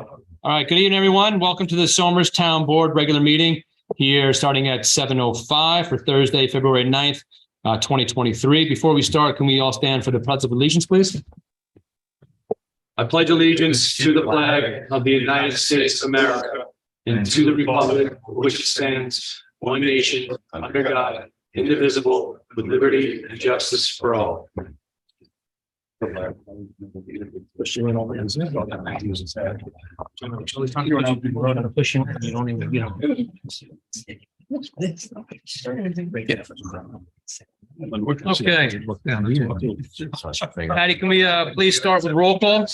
All right, good evening, everyone. Welcome to the Somers Town Board regular meeting here starting at 7:05 for Thursday, February 9th, 2023. Before we start, can we all stand for the Pledge of Allegiance, please? I pledge allegiance to the flag of the United States of America and to the republic for which it stands, one nation, under God, indivisible, with liberty and justice for all. Okay. Patty, can we please start with roll call?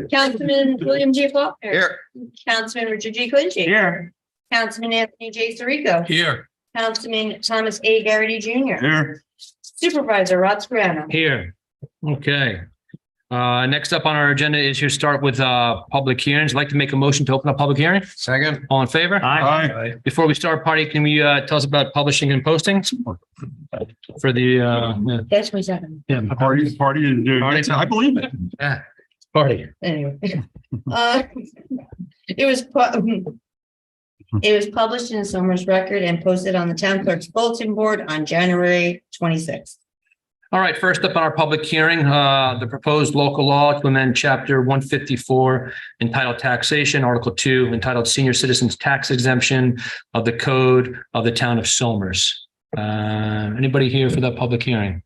Councilman William G. Faulkner. Here. Councilman Richard G. Quincy. Here. Councilman Anthony J. Sirico. Here. Councilman Thomas A. Garrity Jr. Here. Supervisor Rod Scriano. Here. Okay. Next up on our agenda is your start with public hearings. I'd like to make a motion to open a public hearing. Second. All in favor? Aye. Before we start, party, can we tell us about publishing and postings for the That's my second. Party is I believe it. party? Anyway. It was published in the Somers Record and posted on the town clerk's bulletin board on January 26th. All right, first up on our public hearing, the proposed local law to amend chapter 154 entitled Taxation, Article 2 entitled Senior Citizens Tax Exemption of the Code of the Town of Somers. Anybody here for that public hearing?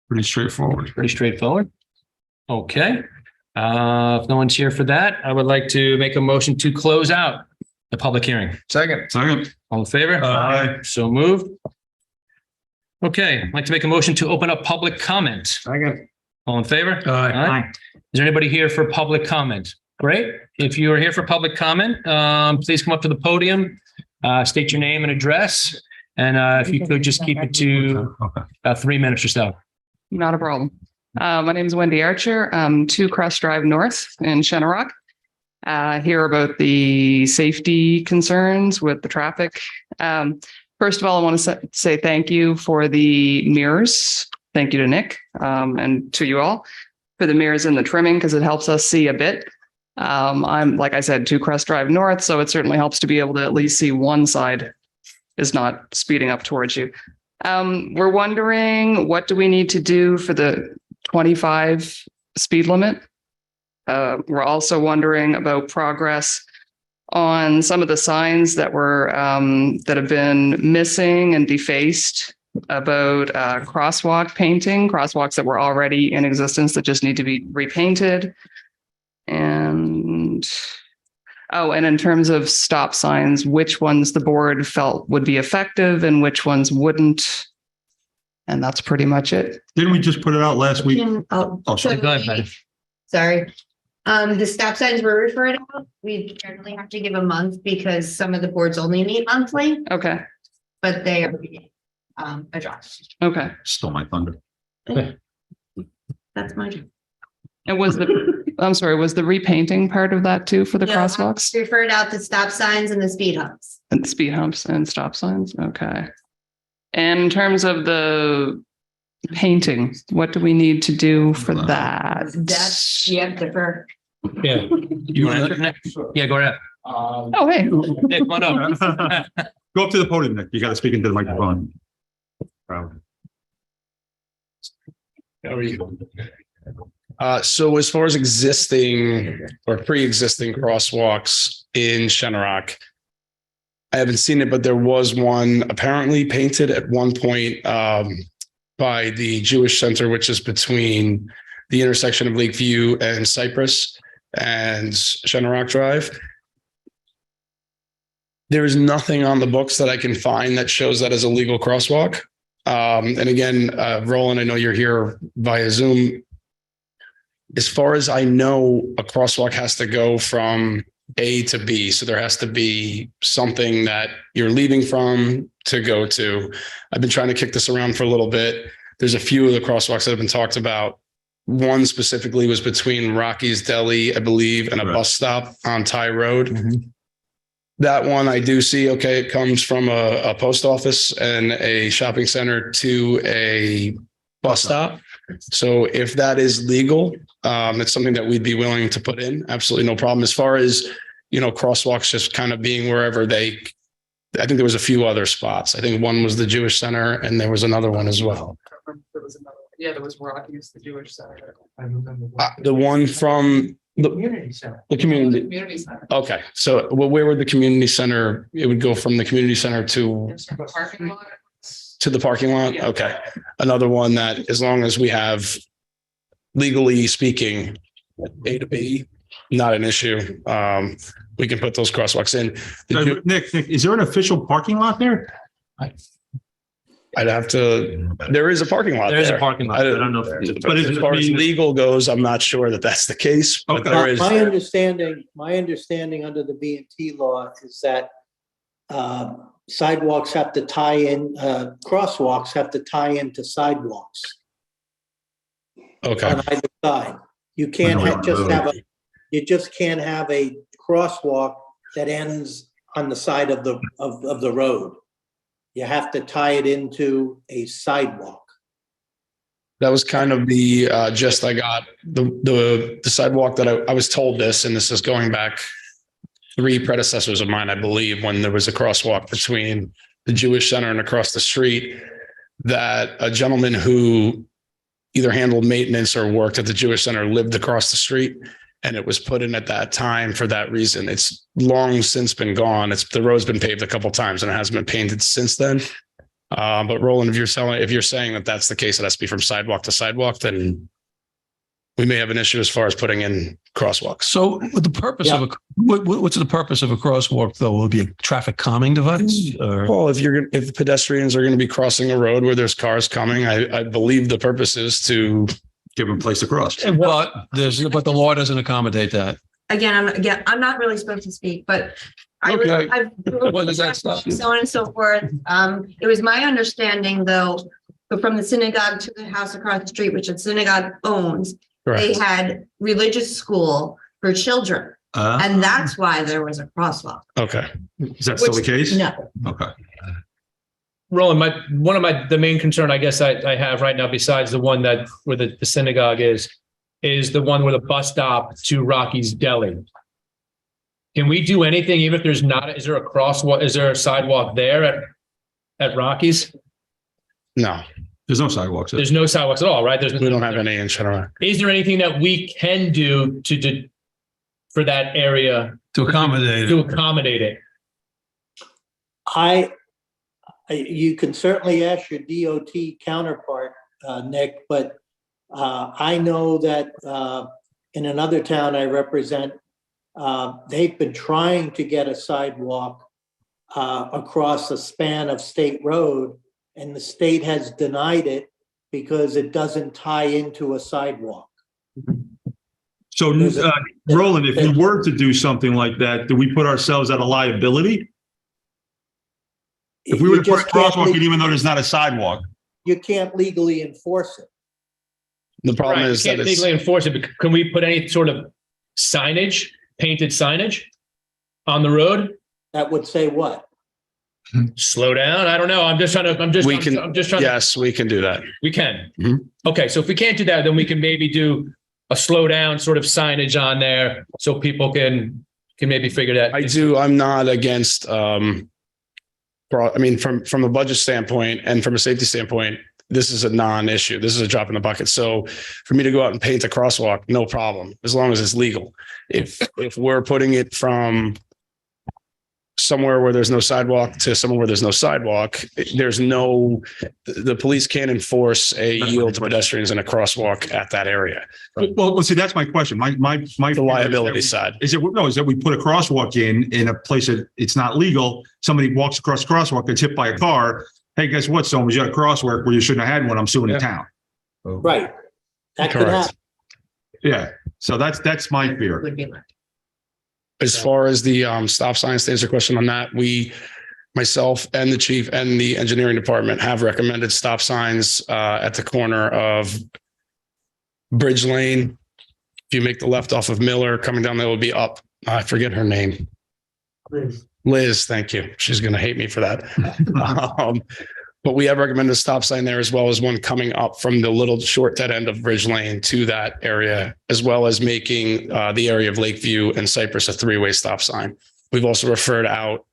Pretty straightforward. Pretty straightforward. Okay. If no one's here for that, I would like to make a motion to close out the public hearing. Second. All in favor? Aye. So moved. Okay, I'd like to make a motion to open up public comment. Second. All in favor? Aye. Is there anybody here for public comment? Great. If you are here for public comment, please come up to the podium, state your name and address. And if you could just keep it to about 3 minutes or so. Not a problem. My name is Wendy Archer. 2 Crest Drive North in Shenorock. Hear about the safety concerns with the traffic. First of all, I want to say thank you for the mirrors. Thank you to Nick and to you all for the mirrors and the trimming because it helps us see a bit. I'm, like I said, 2 Crest Drive North, so it certainly helps to be able to at least see one side is not speeding up towards you. We're wondering, what do we need to do for the 25 speed limit? We're also wondering about progress on some of the signs that were that have been missing and defaced about crosswalk painting, crosswalks that were already in existence that just need to be repainted. And in terms of stop signs, which ones the board felt would be effective and which ones wouldn't. And that's pretty much it. Didn't we just put it out last week? Go ahead, Patty. Sorry. The stop signs were referred out. We generally have to give a month because some of the boards only meet monthly, Okay. but they are addressed. Okay. Still my thunder. That's my job. And was the repainting part of that too for the crosswalks? Referred out the stop signs and the speed humps. And speed humps and stop signs? Okay. And in terms of the painting, what do we need to do for that? That's defer. Yeah. You want to answer, Nick? Yeah, go ahead. Oh, hey. Nick, come on up. Go up to the podium, Nick. You got to speak into the microphone. How are you? So as far as existing or pre-existing crosswalks in Shenorock, I haven't seen it, but there was one apparently painted at one point by the Jewish Center, which is between the intersection of Lakeview and Cypress and Shenorock Drive. There is nothing on the books that I can find that shows that as a legal crosswalk. And again, Roland, I know you're here via Zoom. As far as I know, a crosswalk has to go from A to B. So there has to be something that you're leaving from to go to. I've been trying to kick this around for a little bit. There's a few of the crosswalks that have been talked about. One specifically was between Rocky's Deli, I believe, and a bus stop on Ty Road. Mhm. That one I do see, okay, it comes from a post office and a shopping center to a bus stop. So if that is legal, it's something that we'd be willing to put in. Absolutely no problem. As far as, crosswalks just kind of being wherever I think there was a few other spots. I think one was the Jewish Center and there was another one as well. There was another one. Yeah, there was Rockies, the Jewish Center. The one from the Community center. community. Community Center. Okay, so where would the community center, it would go from the community center to There's a parking lot. the parking lot? Yeah. Okay. Another one that as long as we have legally speaking, A to B, not an issue. We can put those crosswalks in. Nick, is there an official parking lot there? I'd have to, there is a parking lot There is a there. parking lot. I don't know. if- But As far as legal goes, I'm not sure that that's the case, but Okay. there is. My understanding under the B and T law is that sidewalks have to tie in, crosswalks have to tie into sidewalks Okay, on either side. You can't you just can't have a crosswalk that ends on the side of the road. You have to tie it into a sidewalk. that was kind of the gist I got. The sidewalk that I was told this, and this is going back 3 predecessors of mine, I believe, when there was a crosswalk between the Jewish Center and across the street, that a gentleman who either handled maintenance or worked at the Jewish Center lived across the street. And it was put in at that time for that reason. It's long since been gone. The road's been paved a couple of times and it hasn't been painted since then. But Roland, if you're saying that that's the case, it has to be from sidewalk to sidewalk, then we may have an issue as far as putting in crosswalks. So what the purpose of what's the purpose of a crosswalk though? Will it be a traffic calming device or? Well, if pedestrians are going to be crossing a road where there's cars coming, I believe the purpose is to. Give them a place to cross. But the law doesn't accommodate that. I'm not really supposed to speak, but Okay. I've When does that stop? so on and so forth. It was my understanding though, but from the synagogue to the house across the street, which the synagogue owns, they Correct. had religious school for children. And that's why there was a crosswalk. Okay. Is that still the case? No. Okay. Roland, the main concern I guess I have right now, besides the one that where the synagogue is the one where the bus stop to Rocky's Deli. Can we do anything, even if there's not, is there a crosswalk, is there a sidewalk there at Rocky's? No, There's no sidewalks. There's no sidewalks at all, right? we don't have any in Channel. Is there anything that we can do for that area To accommodate to it. accommodate it? You can certainly ask your DOT counterpart, Nick, but I know that in another town I represent, they've been trying to get a sidewalk across a span of state road, and the state has denied it because it doesn't tie into a sidewalk. So, Roland, if you were to do something like that, do we put ourselves at a liability? If we were to put a crosswalk in, even though there's not a sidewalk? You can't legally enforce it. The problem Right, is you that can't it's, legally enforce it, but can we put any sort of signage, painted signage on the road? That would say what? Slow down. I don't know. I'm just trying to. yes, we can do that. We can. Mhm. Okay, so if we can't do that, then we can maybe do a slow down sort of signage on there so people can maybe figure that. I'm not against, from a budget standpoint and from a safety standpoint, this is a non-issue. This is a drop in the bucket. So for me to go out and paint a crosswalk, no problem, as long as it's legal. If we're putting it from somewhere where there's no sidewalk to somewhere where there's no sidewalk, the police can't enforce a yield to pedestrians in a crosswalk at that area. Well, see, that's my question. My The liability side. is that we put a crosswalk in a place that it's not legal. Somebody walks across the crosswalk, gets hit by a car. Hey, guess what? Someone you got a crosswalk where you shouldn't have had one. I'm suing the town. Right. That could Correct. happen. Yeah. So that's my fear. Would be like. As far as the stop signs, to answer your question on that, myself and the chief and the engineering department have recommended stop signs at the corner of Bridge Lane. If you make the left off of Miller, coming down there will be up. I forget her name. Liz, thank you. She's going to hate me for that. But we have recommended a stop sign there as well as one coming up from the little short dead end of Ridge Lane to that area, as well as making the area of Lakeview and Cypress a three-way stop sign. We've also referred out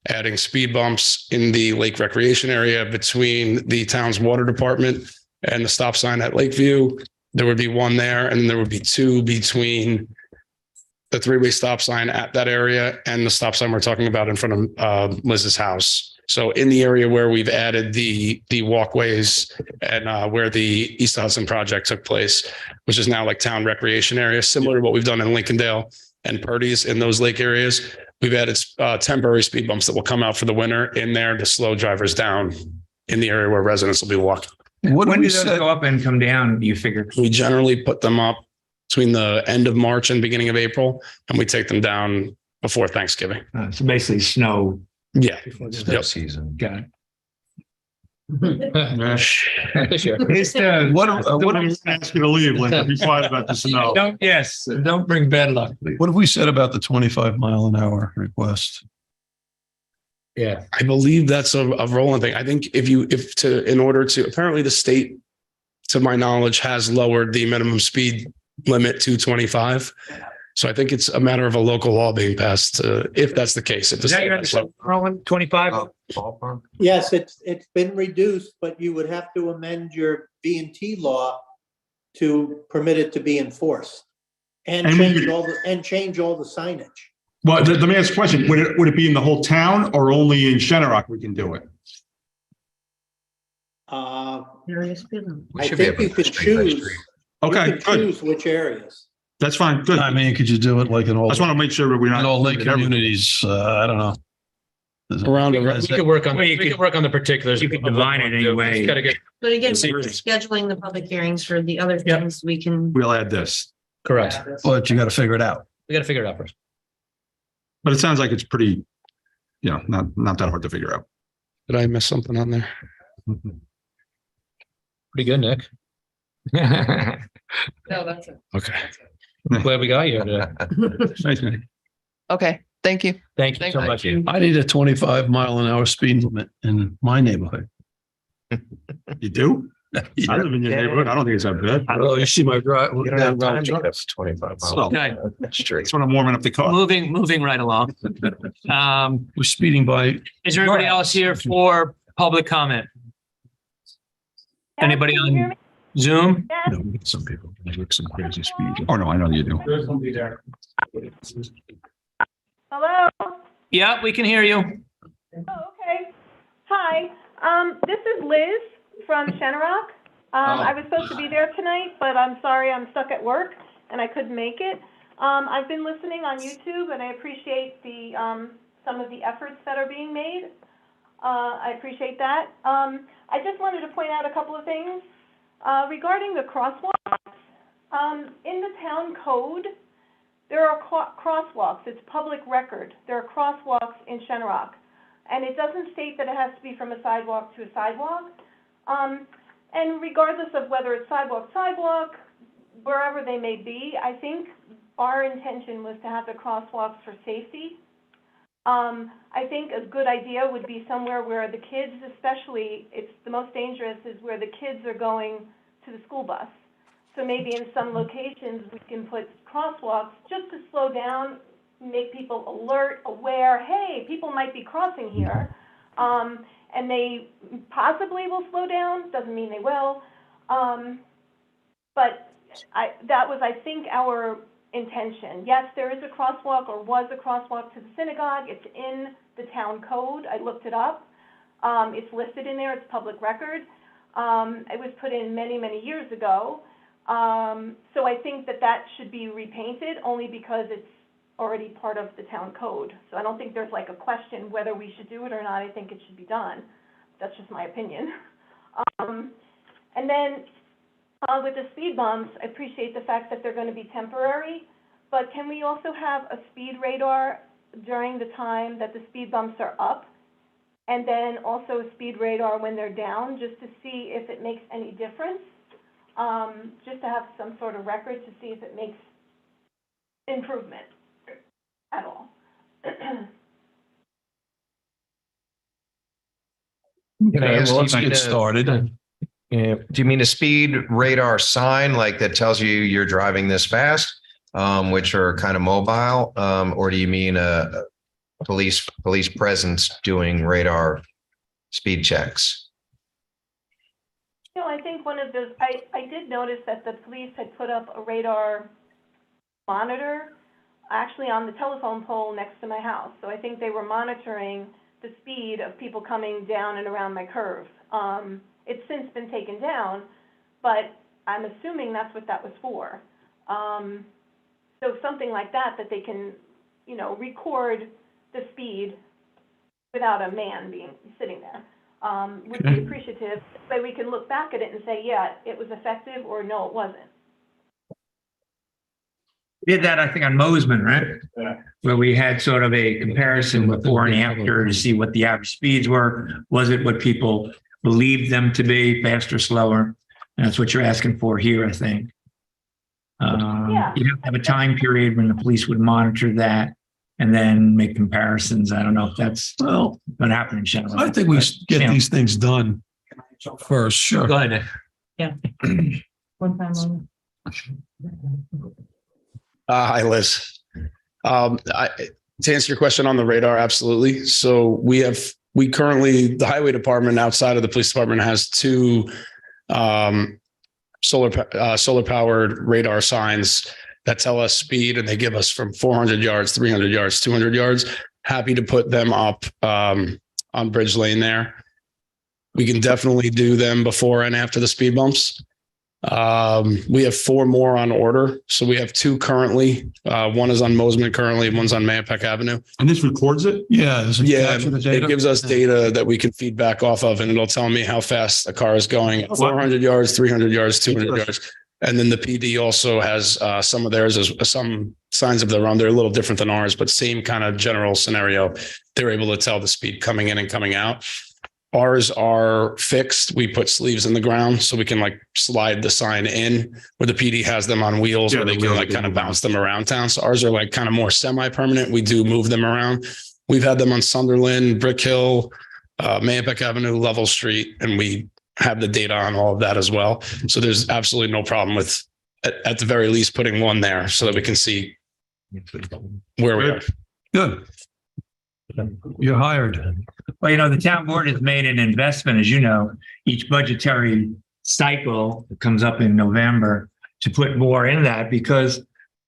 adding speed bumps in the lake recreation area between the town's water department and the stop sign at Lakeview. There would be one there, and there would be two between the three-way stop sign at that area and the stop sign we're talking about in front of Liz's house. So in the area where we've added the walkways and where the East Hudson project took place, which is now like town recreation area, similar to what we've done in Lincolndale and Purdy's in those lake areas, we've added temporary speed bumps that will come out for the winter in there to slow drivers down in the area where residents will be walking. What When do we do those say? go up and come down, do you figure? We generally put them up between the end of March and beginning of April, and we take them down before Thanksgiving. So basically snow. Yeah. Snow season. Got This year. it. It's the, What I'm gonna ask you to leave, Linda. Be quiet about the snow. don't bring bad luck. What have we said about the 25-mile-an-hour request? Yeah. I believe that's a rolling thing. I think in order to, apparently the state, to my knowledge, has lowered the minimum speed limit to 25. So I think it's a matter of a local law being passed, if that's the case. If the Is that state your has lowered- understanding, Roland? 25? Yes, it's been reduced, but you would have to amend your V&T law to permit it to be enforced. And And we change could- change all the signage. Well, let me ask a question. Would it be in the whole town or only in Shenorock we can do it? I Various people. think you could choose. You Okay, could good. choose which areas. That's fine. Good. I I mean, could you do it like in all, just want to make sure that we're in not. all lake communities? I don't know. around We a could work on, Well, we you could could- work on the particulars. you could divine it anyway. Just gotta get, But again, See- we're scheduling the public hearings for the other Yep. things we can. We'll add this, correct. But you got to figure it out. We gotta figure it out first. but it sounds like it's pretty, not that hard to figure out. Did I miss something on there? Pretty good, Nick. No, that's it. Okay. Glad we got you today. Nice, Nick. Okay, thank you. Thank you so Thank much. you. I need a 25-mile-an-hour speed limit in my neighborhood. You do? I live in your neighborhood. I don't think it's that bad. Oh, you see my drive. You don't have time to get 25 So, Okay, that's when I'm warming up the car. moving right along. We're speeding by. Is there anybody else here for public comment? Anybody on Zoom? No, we get some people, they look some crazy speed. Oh, no, I know you do. Hello? Yeah, we can hear you. Oh, okay. Hi, this is Liz from Shenorock. I was supposed to be there tonight, but I'm sorry, I'm stuck at work and I couldn't make it. I've been listening on YouTube and I appreciate the, some of the efforts that are being made. I appreciate that. I just wanted to point out a couple of things. Regarding the crosswalks, in the town code, there are crosswalks. It's public record. There are crosswalks in Shenorock. And it doesn't state that it has to be from a sidewalk to a sidewalk. And regardless of whether it's sidewalk, wherever they may be, I think our intention was to have the crosswalks for safety. I think a good idea would be somewhere where the kids, especially, it's the most dangerous is where the kids are going to the school bus. So maybe in some locations we can put crosswalks just to slow down, make people alert, aware, hey, people might be crossing here. And they possibly will slow down, doesn't mean they will. But that was, I think, our intention. Yes, there is a crosswalk or was a crosswalk to the synagogue. It's in the town code. I looked it up. It's listed in there. It's public record. It was put in many, many years ago. So I think that should be repainted only because it's already part of the town code. So I don't think there's like a question whether we should do it or not. I think it should be done. That's just my opinion. And then with the speed bumps, I appreciate the fact that they're going to be temporary, but can we also have a speed radar during the time that the speed bumps are up, and then also a speed radar when they're down, just to see if it makes any difference, just to have some sort of record to see if it makes improvement at all. Can I ask, Let's do you mean get started. do you mean a speed radar sign like that tells you you're driving this fast, which are kind of mobile, or do you mean a police presence doing radar speed checks? You know, I think one of those, I did notice that the police had put up a radar monitor actually on the telephone pole next to my house. So I think they were monitoring the speed of people coming down and around my curve. It's since been taken down, but I'm assuming that's what that was for. So something like that they can, you know, record the speed without a man sitting there, would be appreciative. So we can look back at it and say, yeah, it was effective, or no, it wasn't. Did that, I think, on Mosman, right? Yeah. Where we had sort of a comparison before and after to see what the average speeds were. Was it what people believed them to be, faster, slower? And that's what you're asking for here, I think. Yeah. You have to have a time period when the police would monitor that and then make comparisons. I don't know if that's going to happen in general. I think we get these things done first. Sure. Go ahead, Nick. Yeah. One time only. Hi, Liz. To answer your question on the radar, absolutely. So we currently, the highway department outside of the police department has two solar powered radar signs that tell us speed, and they give us from 400 yards, 300 yards, 200 yards. Happy to put them up on Bridge Lane there. We can definitely do them before and after the speed bumps. We have 4 more on order. So we have 2 currently. One is on Mosman currently, and one's on Mayapack Avenue. And this records it? Yeah. Does it capture the data? It gives us data that we can feed back off of, and it'll tell me how fast the car is going. 400 yards, 300 yards, 200 yards. And then the PD also has some of theirs, as some signs of their own. They're a little different than ours, but same kind of general scenario. They're able to tell the speed coming in and coming out. Ours are fixed. We put sleeves in the ground so we can like slide the sign in, where the PD has them on wheels where they can like kind of bounce them around town. So ours are like kind of more semi-permanent. We do move them around. We've had them on Sunderland, Brick Hill, Mayapack Avenue, Level Street, and we have the data on all of that as well. So there's absolutely no problem with, at the very least, putting one there so that we can see where we are. Good. You're hired. Well, you know, the town board has made an investment, as you know, each budgetary cycle that comes up in November to put more in that, because,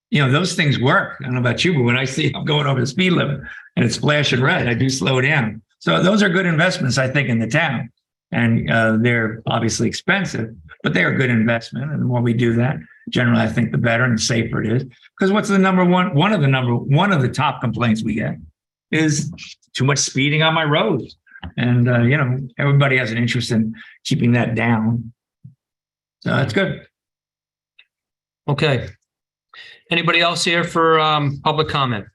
you know, those things work. I don't know about you, but when I see I'm going over the speed limit and it's flashing red, I do slow down. So those are good investments, I think, in the town. And they're obviously expensive, but they're a good investment. And the more we do that, generally, I think the better and the safer it is. Because what's the one of the top complaints we get is too much speeding on my roads. And, you know, everybody has an interest in keeping that down. So that's good. Okay. Anybody else here for public comment?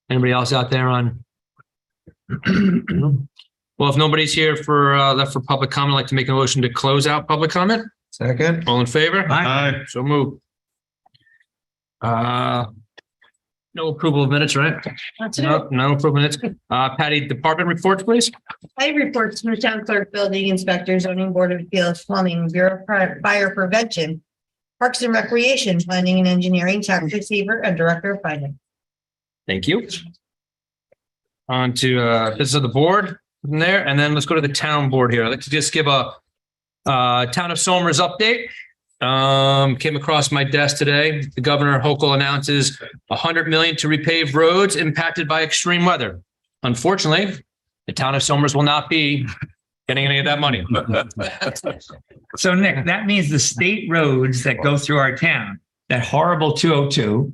Anybody else out there on? Well, if nobody's here for left for public comment, I'd like to make a motion to close out public comment. Second. All in favor? Aye. So moved. No approval of minutes, right? That's it. No approval of minutes. Patty, department reports, please. I reports from the town clerk, building inspector, zoning board of appeals, plumbing, bureau of fire prevention, parks and recreation, planning and engineering, tax receiver, and director of finance. Thank you. On to business of the board from there, and then let's go to the town board here. I'd like to just give a town of Somers update. Came across my desk today. The governor Hochul announces $100 million to repave roads impacted by extreme weather. Unfortunately, the town of Somers will not be getting any of that money. So, Nick, that means the state roads that go through our town, that horrible 202,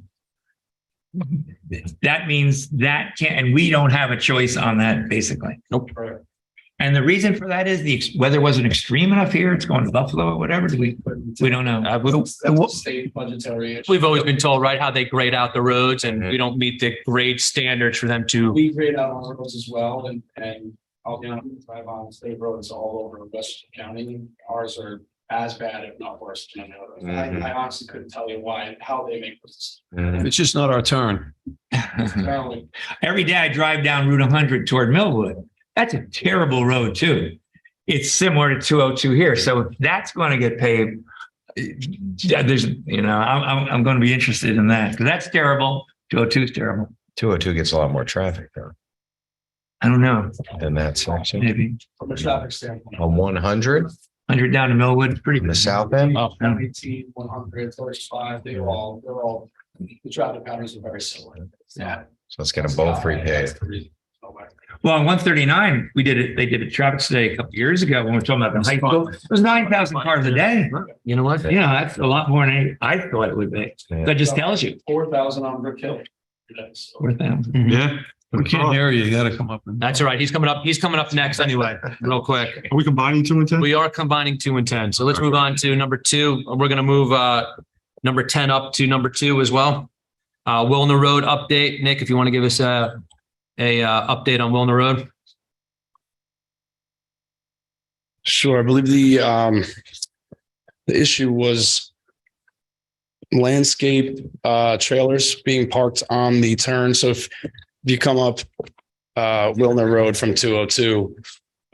that means that can't, and we don't have a choice on that, basically. Nope. And the reason for that is the weather wasn't extreme enough here. It's going to Buffalo or whatever. We don't know. State budgetary issue. We've always been told, right, how they grade out the roads, and we don't meet the grade standards for them to. We grade out our roads as well, and I'll be honest, drive on state roads all over Westchester County. Ours are as bad, if not worse than any others. I honestly couldn't tell you how they make this. It's just not our turn. Every day I drive down Route 100 toward Millwood, That's a terrible road too. It's similar to 202 here. So that's going to get paved. There's, I'm going to be interested in that because that's terrible. 202 is terrible. 202 gets a lot more traffic though I don't know. than that section. Maybe From a traffic standpoint. On 100 100 down to Millwood, pretty in the good. south end. 18, 100, 35, they're all, the traffic patterns are very similar. Yeah. So let's get them both repaved. Well, on 139, they did a traffic study a couple years ago when we were talking about the high school. It was 9,000 cars a day. You know what? Yeah, that's a lot more than I thought it would be. That just tells you. 4,000 on Brick Hill. 4,000. Yeah. We can't hear you. You got to come up. That's all right. He's coming up next anyway, real quick. Are we combining 2 and 10? We are combining 2 and 10. So let's move on to number 2. We're going to move number 10 up to number 2 as well. Wilner Road update. Nick, if you want to give us a update on Wilner Road. Sure. I believe the issue was landscape trailers being parked on the turn. So if you come up Wilner Road from 202,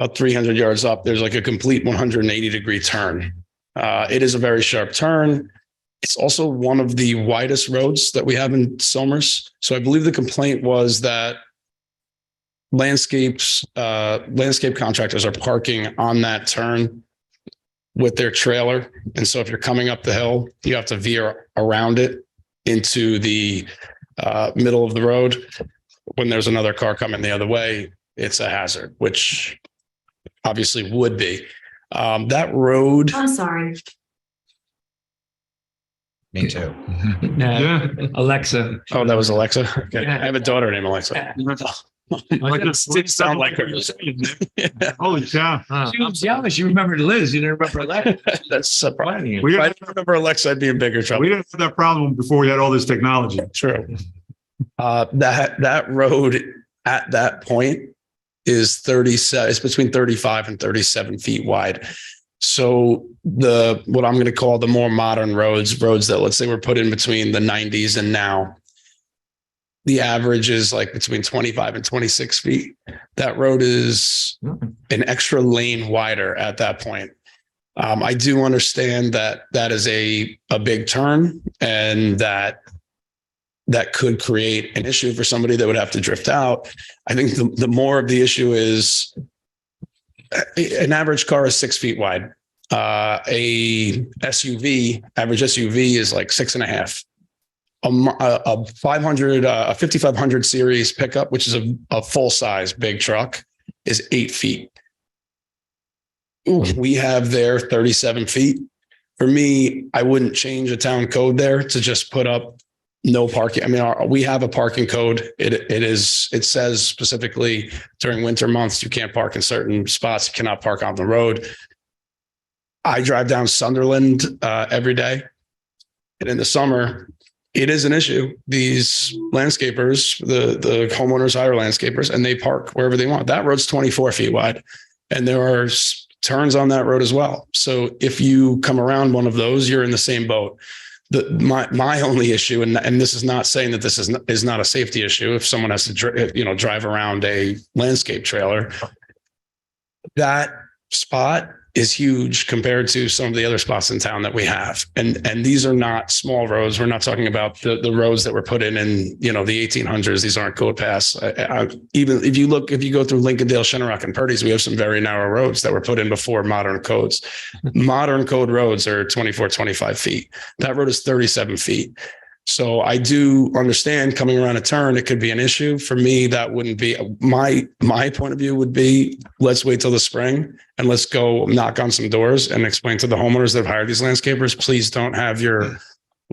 about 300 yards up, there's like a complete 180-degree turn. It is a very sharp turn. It's also one of the widest roads that we have in Somers. So I believe the complaint was that landscape contractors are parking on that turn with their trailer. And so if you're coming up the hill, you have to veer around it into the middle of the road. When there's another car coming the other way, it's a hazard, which obviously would be. That road. I'm sorry. Me too. Yeah. Alexa. Oh, that was Alexa. Okay. Yeah. I have a daughter named Alexa. Didn't sound like her. Holy cow. She was jealous. You remembered Liz. You didn't remember Alexa. That's surprising. We If I didn't, didn't remember Alexa, I'd be in bigger trouble. we didn't have that problem before we had all this technology. True. That road at that point is 37. It's between 35 and 37 feet wide. So what I'm going to call the more modern roads that let's say were put in between the 90s and now, the average is like between 25 and 26 feet. That road is an extra lane wider at that point. I do understand that is a big turn and that could create an issue for somebody that would have to drift out. I think the more of the issue is an average car is 6 feet wide. A average SUV is like 6.5. A 5500 series pickup, which is a full size big truck, is 8 feet. We have there 37 feet. For me, I wouldn't change a town code there to just put up no parking. I mean, we have a parking code. It says specifically during winter months, you can't park in certain spots. You cannot park on the road. I drive down Sunderland every day. And in the summer, it is an issue. These landscapers, the homeowners hire landscapers and they park wherever they want. That road's 24 feet wide and there are turns on that road as well. So if you come around one of those, you're in the same boat. My only issue, and this is not saying that this is not a safety issue. If someone has to drive around a landscape trailer, that spot is huge compared to some of the other spots in town that we have. And these are not small roads. We're not talking about the roads that were put in the 1800s. These aren't code paths. Even if you go through Lincolndale, Shenorock, and Purdy's, we have some very narrow roads that were put in before modern codes. Modern code roads are 24, 25 feet. That road is 37 feet. So I do understand coming around a turn, it could be an issue. For me, that wouldn't be my point of view would be, let's wait till the spring and let's go knock on some doors and explain to the homeowners that have hired these landscapers, please don't have your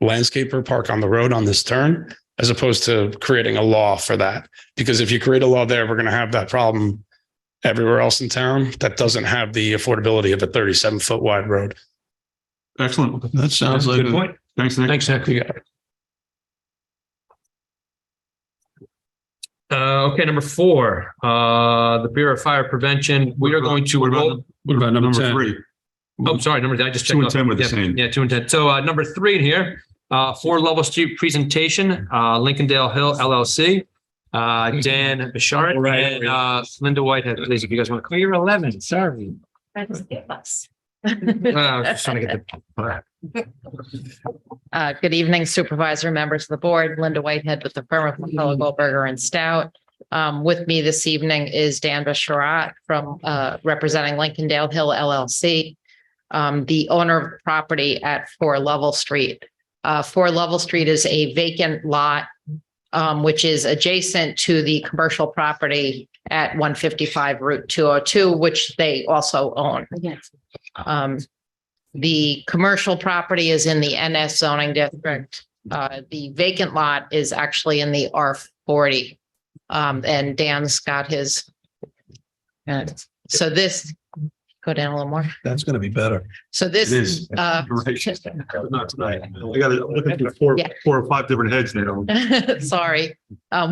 landscaper park on the road on this turn, as opposed to creating a law for that. Because if you create a law there, we're going to have that problem everywhere else in town that doesn't have the affordability of a 37-foot wide road. Excellent. That sounds like Good point. Thanks, Nick. Thanks, Nick. Okay, number 4, the Bureau of Fire Prevention. We are going to What about number 10? 3? Oh, sorry, I just checked. 2 and 10 were the Yeah, same. Yeah, 2 and 10. So number 3 in here, 4 Level Street presentation, Lincolndale Hill LLC. Dan Bishart and Linda Whitehead, please, if you guys want to. Oh, you're 11, sorry. Just trying to get the. Good evening Supervisor, members of the board. Linda Whitehead with the firm of McCullough Goldberger and Stout. With me this evening is Dan Basharat from representing Lincolndale Hill LLC, the owner of the property at 4 Lovell Street. 4 Lovell Street is a vacant lot, which is adjacent to the commercial property at 155 Route 202, which they also own. Yes. The commercial property is in the NS zoning district. The vacant lot is actually in the R40. And Dan's got his. So this, go down a little more. That's going to be better. So this It is. Not tonight. I got to look at four or five different heads now. sorry,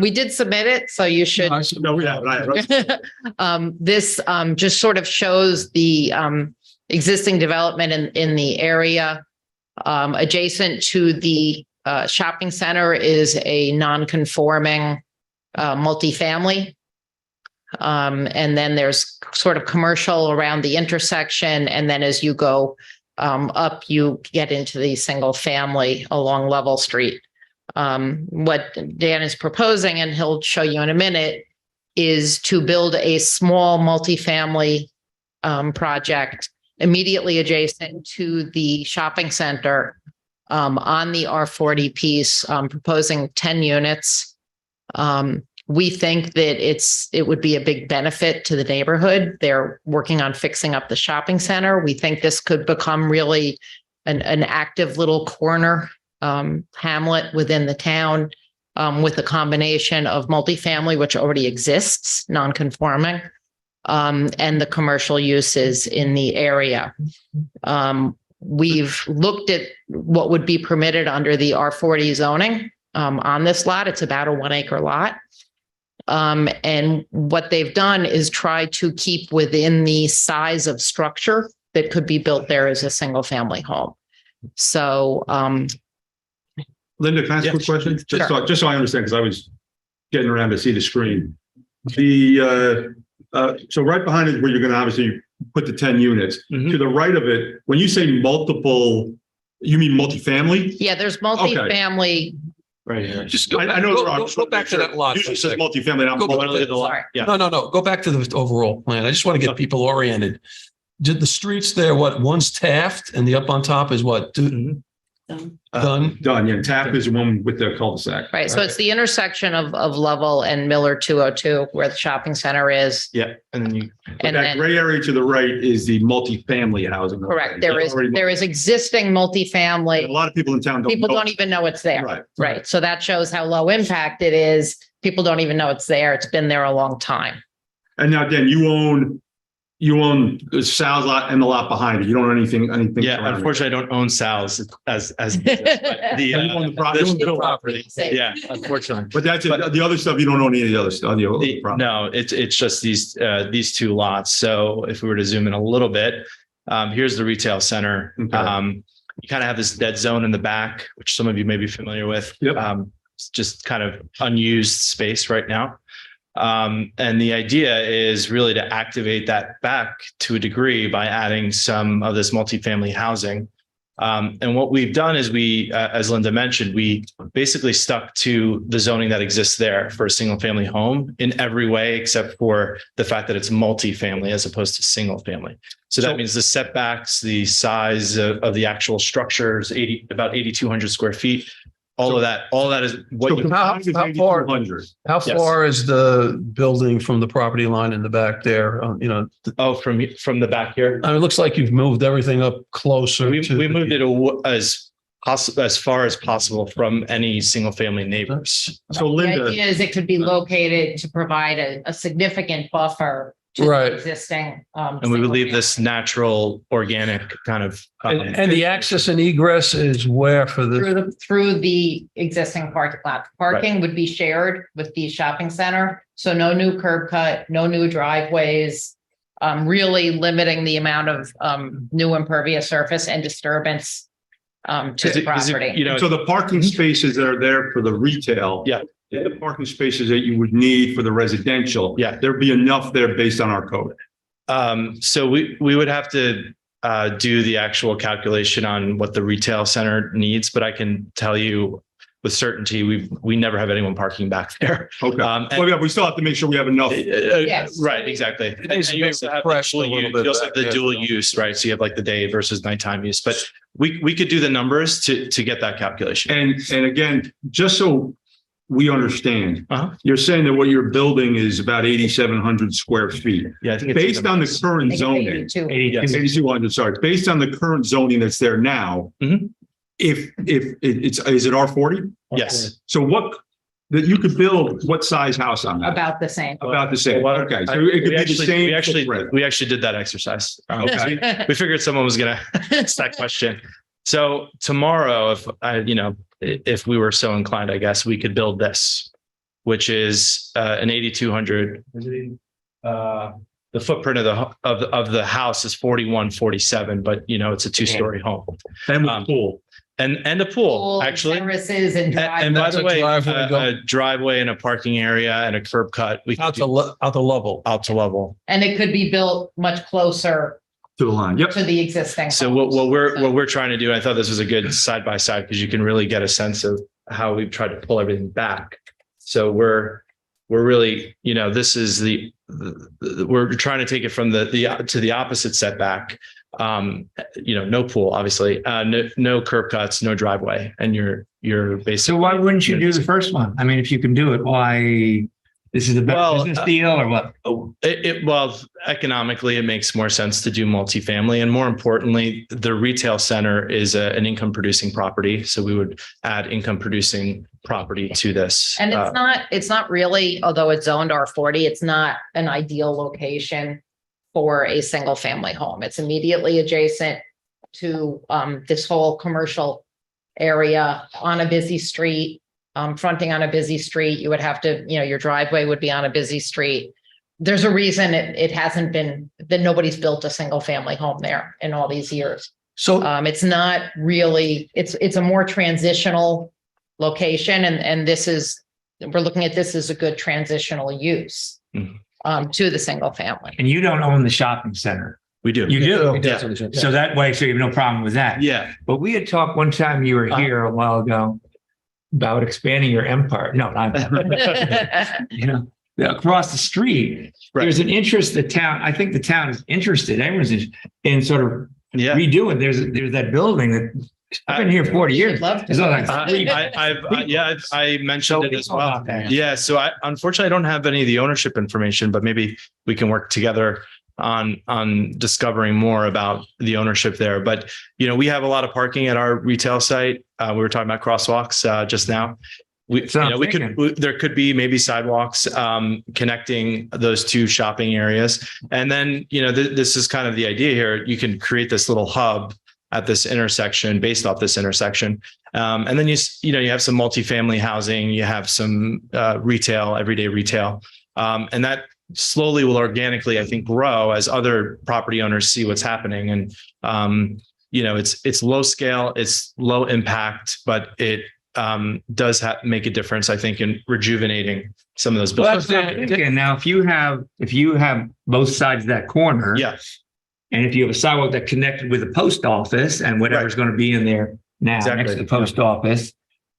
we did submit it, so you should. No, yeah, right. This just sort of shows the existing development in the area. Adjacent to the shopping center is a non-conforming multifamily. And then there's sort of commercial around the intersection. And then as you go up, you get into the single family along Lovell Street. What Dan is proposing, and he'll show you in a minute, is to build a small multifamily project immediately adjacent to the shopping center on the R40 piece, proposing 10 units. We think that it would be a big benefit to the neighborhood. They're working on fixing up the shopping center. We think this could become really an active little corner hamlet within the town with a combination of multifamily, which already exists, non-conforming, and the commercial uses in the area. We've looked at what would be permitted under the R40 zoning on this lot. It's about a 1 acre lot. And what they've done is try to keep within the size of structure that could be built there as a single family home. So, Linda, can I ask a quick question? Just so I understand, because I was getting around to see the screen. So right behind it, where you're going to obviously put the 10 units, to the right of it, when you say multiple, you mean multifamily? yeah, there's multifamily. Right here. Just go, I know go back to that lot. Usually it says multifamily. Go back to the lot. Sorry. Yeah. No. Go back to the overall plan. I just want to get people oriented. Did the streets there, one's Taft and the up on top is what? Done? Done. Yeah. Taft is the one with the cul-de-sac. Right. So it's the intersection of Lovell and Miller 202 where the shopping center is. Yeah. And then And that then, gray area to the right is the multifamily housing. correct. There is existing multifamily. A lot of people in town People know. don't even know it's there. Right. Right. So that shows how low impact it is. People don't even know it's there. It's been there a long time. And now, Dan, you own Sal's lot and the lot behind it. You don't own anything. Yeah, around it. unfortunately, I don't own Sal's as You own the property. yeah, unfortunately. But that's it. The other stuff, you don't own any of the other stuff. The other property. No, it's just these two lots. So if we were to zoom in a little bit, here's the retail center. Okay. You kind of have this dead zone in the back, which some of you may be familiar with. Yep. It's just kind of unused space right now. And the idea is really to activate that back to a degree by adding some of this multifamily housing. And what we've done is as Linda mentioned, we basically stuck to the zoning that exists there for a single family home in every way, except for the fact that it's multifamily as opposed to single family. So that means the setbacks, the size of the actual structures, about 8,200 square feet. All of that is what So you. how far is the building from the property line in the back there? From the back here. I mean, it looks like you've moved everything up closer. We moved it as far as possible from any single family neighbors. So The Linda, idea is it could be located to provide a significant buffer to Right. the existing. And we believe this natural, organic kind of. And the access and egress is where for the, Through the existing parking lot. Parking would be shared with the shopping center. So no new curb cut, no new driveways, really limiting the amount of new impervious surface and disturbance to the property. so the parking spaces that are there for the retail. Yeah. the parking spaces that you would need for the residential. Yeah. There'd be enough there based on our code. So we would have to do the actual calculation on what the retail center needs, but I can tell you with certainty, we never have anyone parking back there. Okay. And- Well, yeah, we still have to make sure we have enough. Yes. Right, exactly. It needs to And you be also have the refreshed a dual little use- bit you also have back the there. dual use, right? So you have like the day versus nighttime use, but we could do the numbers to get that calculation. And again, just so we understand, Uh-huh. you're saying that what you're building is about 8,700 square feet. Yeah, I think it's Based on the I current think it's zoning, 82. 8,200, sorry, based on the current zoning that's there now, Mhm. if is it R40? Yes. So that you could build what size house on that? About the same. About the same. Well, Okay, so it could be the same. footprint. We actually did that exercise. Okay. We figured someone was going to ask that question. So tomorrow, if we were so inclined, I guess we could build this, which is an 8,200. The footprint of the house is 4147, but it's a 2-story home. And with pool. And a pool, actually. Terraces and And by driveways. the way, driveway go- a driveway and a parking area and a curb cut. We Out could to, do out to level. out to level. And it could be built much closer To the line. Yep. to the existing. So homes. what we're trying to do, I thought this was a good side by side because you can really get a sense of how we've tried to pull everything back. So we're really, this is we're trying to take it from to the opposite setback. No pool, obviously, no curb cuts, no driveway, and you're basically. So why wouldn't you do the first one? I mean, if you can do it, why? This is a better Well, business deal or what? Well, economically, it makes more sense to do multifamily. And more importantly, the retail center is an income producing property. So we would add income producing property to this. And it's not really, although it's zoned R40, it's not an ideal location for a single family home. It's immediately adjacent to this whole commercial area on a busy street, fronting on a busy street. You would have to, your driveway would be on a busy street. There's a reason it hasn't been, that nobody's built a single family home there in all these years. So It's not really, it's a more transitional location and we're looking at this as a good transitional use to the single family. And you don't own the shopping center. We do. You do? Yeah. So that way, so you have no problem with that. Yeah. But we had talked one time you were here a while ago about expanding your empire. No, not across the street. Right. There's an interest, I think the town is interested, everyone's in sort of Yeah. redoing. There's that building that I've been here 40 years. Love to. There's like three- I mentioned it as well. about that. Yeah. So unfortunately, I don't have any of the ownership information, but maybe we can work together on discovering more about the ownership there. But, we have a lot of parking at our retail site. We were talking about crosswalks just now. There could be maybe sidewalks connecting those two shopping areas. And then, this is kind of the idea here. You can create this little hub at this intersection based off this intersection. And then you have some multifamily housing, you have some retail, everyday retail. And that slowly will organically, I think, grow as other property owners see what's happening. And, it's low scale, it's low impact, but it does make a difference, I think, in rejuvenating some of those Well, buildings. that's what I'm thinking. Now, if you have both sides of that corner. Yeah. And if you have a sidewalk that connected with the post office and whatever's going to be in there now Exactly. next to the post office,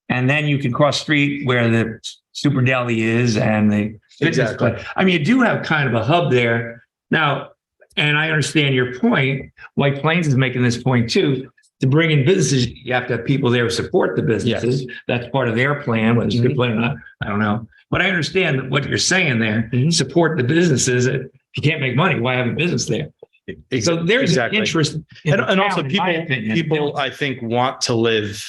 and then you can cross street where the super deli is and the fitness Exactly. place. I mean, you do have kind of a hub there now, and I understand your point. White Plains is making this point too. To bring in businesses, you have to have people there who support the businesses. That's part of their plan, whether it's a good plan or not, I don't know. But I understand what you're saying there. Support the businesses. If you can't make money, why have a business there? So there's Exactly. an interest. In And the also town, in my opinion. people, I think, want to live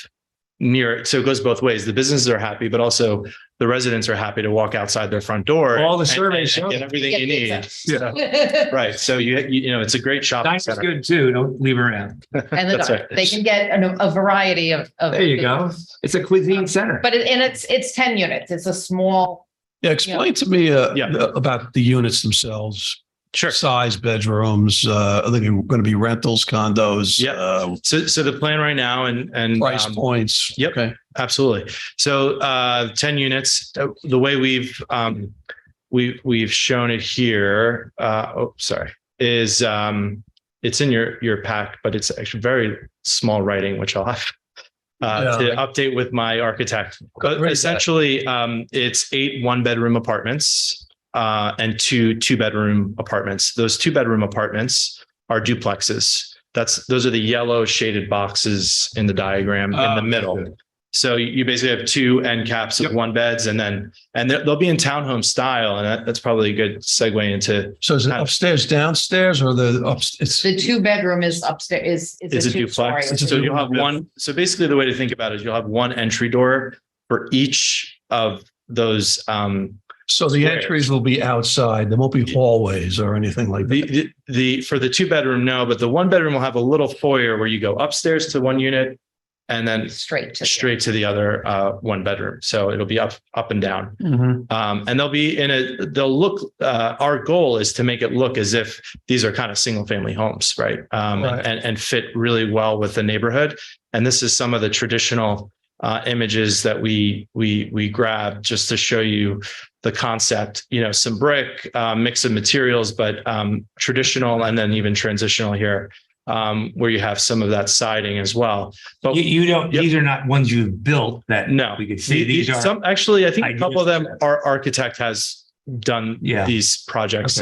near it. So it goes both ways. The businesses are happy, but also the residents are happy to walk outside their front door. All the and- surveys and show get that. everything you need. Yeah. So- right. So it's a great shopping Diner's center. good too. Don't leave around. And That's right. they can get a variety of. There you go. It's a cuisine center. But it's 10 units. It's a small. yeah, explain to me about the units themselves. Sure. size bedrooms? Are they going to be rentals, condos? Yeah. So the plan right now and Price points? Yep. Okay. Absolutely. So 10 units. The way we've shown it here. Is it's in your pack, but it's actually very small writing, which I'll have to update with my architect. But essentially, it's 8 one-bedroom apartments and 2 two-bedroom apartments. Those 2-bedroom apartments are duplexes. Those are the yellow shaded boxes in the diagram in the middle. So you basically have 2 end caps of 1 beds, and they'll be in townhome style, and that's probably a good segue into. So is it upstairs, downstairs, or the it's The 2-bedroom is upstairs, it's a duplex. So you'll have one. So basically, the way to think about it is you'll have 1 entry door for each of those. So the entries will be outside. There won't be hallways or anything like that. The for the 2-bedroom, no, but the 1-bedroom will have a little foyer where you go upstairs to 1 unit. And then straight to the other 1-bedroom. So it'll be up and down. And they'll look, our goal is to make it look as if these are kind of single family homes, right? And fit really well with the neighborhood. And this is some of the traditional images that we grabbed just to show you the concept, some brick, mix of materials, but traditional and then even transitional here. Where you have some of that siding as well. But you don't, these are not ones you've built that we could see. These are some, actually, I think a couple of them, our architect has done these projects,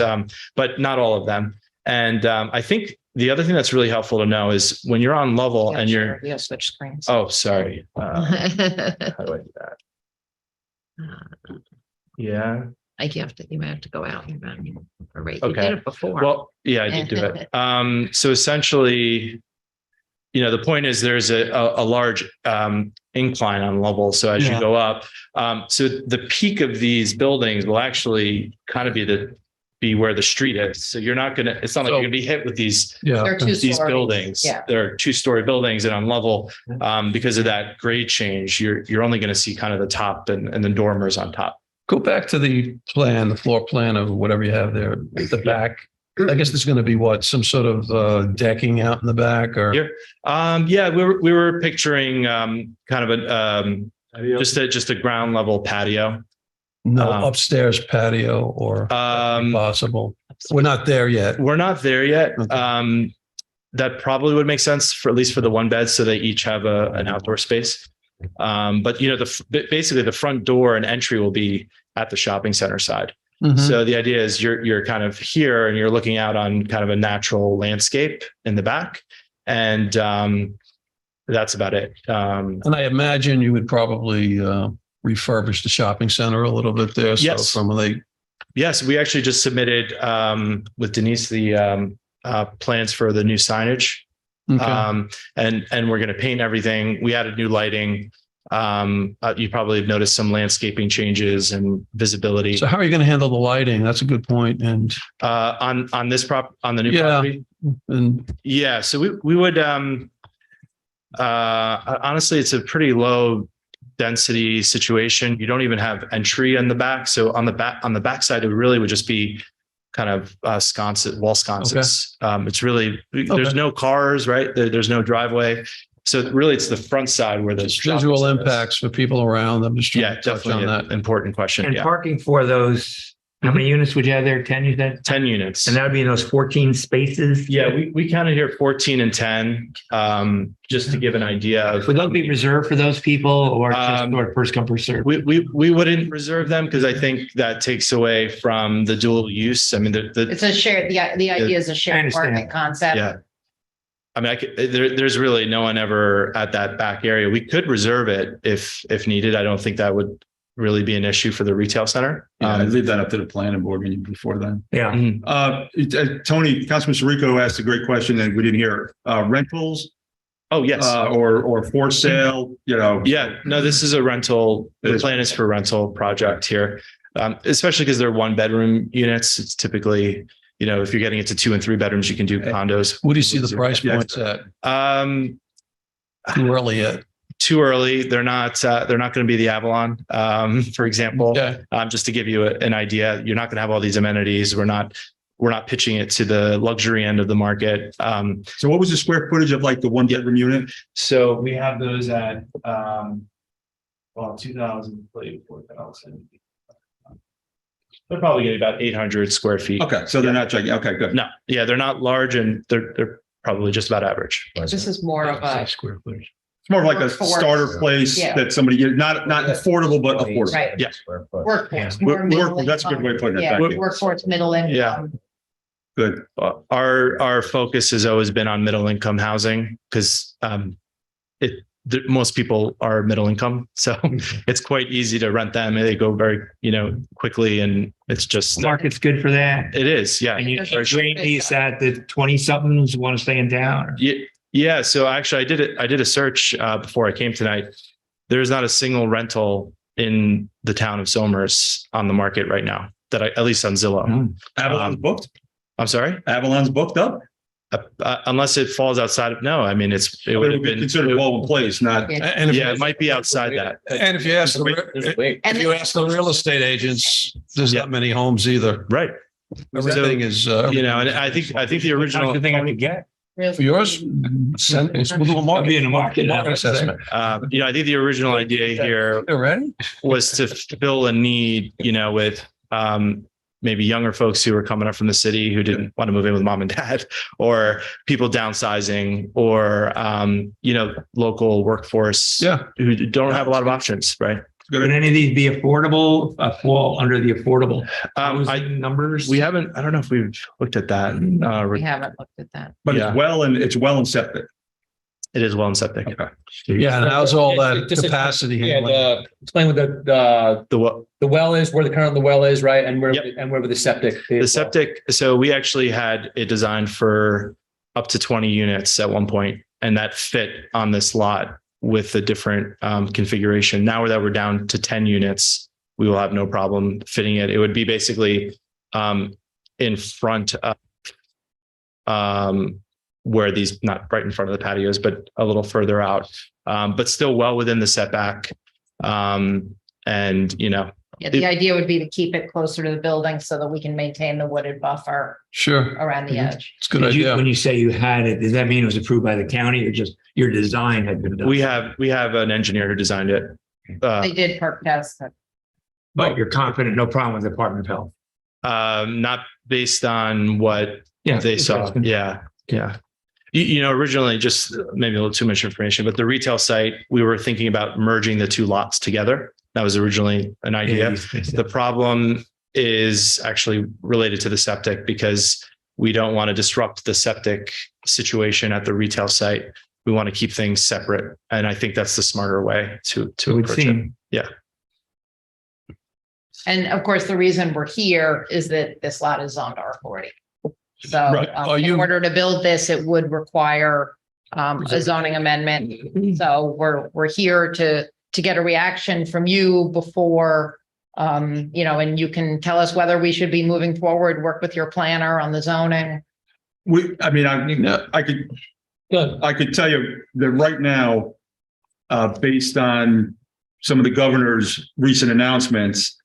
but not all of them. And I think the other thing that's really helpful to know is when you're on level and you're switch screens. Oh, sorry. How do I do that? Yeah. You have to go out. You did it before. Well, yeah, I did do it. So essentially, the point is there's a large incline on level. So as you go up, so the peak of these buildings will actually kind of be where the street is. So it's not like you're gonna be hit with these buildings. Yeah. They're 2-story buildings, and on level, because of that grade change, you're only going to see kind of the top and the dormers on top. Go back to the floor plan of whatever you have there at the back. I guess there's going to be some sort of decking out in the back, or here. We were picturing kind of just a ground level patio. No upstairs patio or possible. We're not there yet. Okay. That probably would make sense for at least for the 1 bed, so they each have an outdoor space. But basically the front door and entry will be at the shopping center side. So the idea is you're kind of here and you're looking out on kind of a natural landscape in the back, and that's about it. And I imagine you would probably refurbish the shopping center a little bit there. Yes. Yes, we actually just submitted with Denise the plans for the new signage. Okay. And we're going to paint everything. We added new lighting. You probably have noticed some landscaping changes and visibility. So how are you going to handle the lighting? That's a good point. And on the new property. So we would honestly, it's a pretty low density situation. You don't even have entry in the back. So on the back side, it really would just be kind of wall sconces. Okay. It's really, there's no cars, right? There's no driveway. So really it's the front side where there's visual impacts for people around. I'm just trying to touch on that. Important question. And parking for those, how many units would you have there? 10, you said? 10 units. And that would be in those 14 spaces? Yeah, we counted here 14 and 10, just to give an idea of. Would those be reserved for those people, or just sort of first come, first served? We wouldn't reserve them because I think that takes away from the dual use. I mean, it's a shared, the idea is a shared parking concept. Yeah. I mean, there's really no one ever at that back area. We could reserve it if needed. I don't think that would really be an issue for the retail center. I'd leave that up to the planning board before then. Yeah. Tony, Councilman Sirico asked a great question and we didn't hear rentals. Oh, yes. Or for sale, Yeah, no, this is a rental. The plan is for a rental project here, especially because they're 1-bedroom units. It's typically, if you're getting into 2 and 3 bedrooms, you can do condos. What do you see the price points at? Too early yet. Too early. They're not going to be the Avalon, for example. Okay. Just to give you an idea, you're not going to have all these amenities. We're not we're not pitching it to the luxury end of the market. So what was the square footage of like the one bedroom unit? So we have those at, well, 2,000, 4,000. They're probably getting about 800 square feet. Okay, so they're not gigantic. Okay, good. No, yeah, they're not large and they're probably just about average. This is more of a, Square footage. It's more of like a Workforce. starter place Yeah. that somebody get, not affordable, but affordable. right, Yeah. workforce. more middle That's a good way of putting it. Yeah, Thank you. workforce, middle income. Good. Our focus has always been on middle income housing because most people are middle income, so it's quite easy to rent them. They go very quickly, and it's just Market's good for that. it is, yeah. And you There's a- drain these at the 20 somethings want to stay in town. Or- Yeah. So actually, I did a search before I came tonight. There's not a single rental in the town of Somers on the market right now that at least on Zillow. Avalon's booked? I'm sorry. Avalon's booked up? Unless it falls outside of, no, I mean, it It would would have be been, considered well in place, not. And if yeah, it might be outside that. And if you ask the real estate agents, there's not many homes either. Right. Everything is, And I think the original, How's the thing I could get? for yours, send, we'll do a I'll be in market. the market. Market assessment. I think the original idea here You ready? was to fill a need, with maybe younger folks who were coming up from the city who didn't want to move in with mom and dad, or people downsizing, or local workforce who don't have a lot of options, right? Would any of these be affordable, fall under the affordable housing numbers? We haven't, I don't know if we've looked at that. We haven't looked at that. But Yeah. it's well and septic. It is well and septic. Okay. Yeah, and how's all that Just- capacity Yeah, handling? explain what The well is, where the well is, right? And where, Yep. and where the septic. The septic, so we actually had it designed for up to 20 units at one point, and that fit on this lot with a different configuration. Now that we're down to 10 units, we will have no problem fitting it. It would be basically in front of where these, not right in front of the patios, but a little further out, but still well within the setback. Yeah, the idea would be to keep it closer to the building so that we can maintain the wooded buffer Sure, around the edge. it's a good idea. When you say you had it, does that mean it was approved by the county or just your design had been done? We have an engineer who designed it. They did perk tests. But you're confident, no problem with the Department of Health. Not based on what Yeah. they saw. Yeah. Originally, just maybe a little too much information, but the retail site, we were thinking about merging the two lots together. That was originally an idea. The problem is actually related to the septic because we don't want to disrupt the septic situation at the retail site. We want to keep things separate. And I think that's the smarter way to It would approach it. seem. Yeah. And of course, the reason we're here is that this lot is zoned R40. So Right. Are in you- order to build this, it would require a zoning amendment. So we're here to get a reaction from you before, and you can tell us whether we should be moving forward, work with your planner on the zoning. I could tell you that right now, based on some of the governor's recent announcements,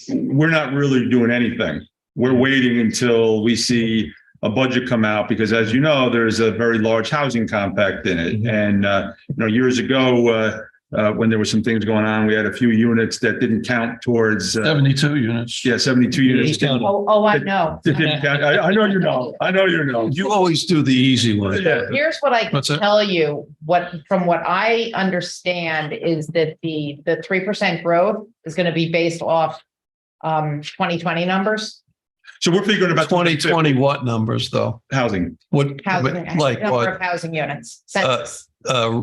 we're not really doing anything. We're waiting until we see a budget come out because, as you know, there's a very large housing compact in it. And, years ago, when there were some things going on, we had a few units that didn't count towards. 72 units. Yeah, 72 units. Oh, I know. That didn't count. I know you know. I know you know. You always do the easy one. Yeah. Here's what I can What's that? tell you, from what I understand is that the 3% growth is going to be based off 2020 numbers. So we're figuring about 2020 what numbers though? housing. Housing, Like number what? of housing units, census.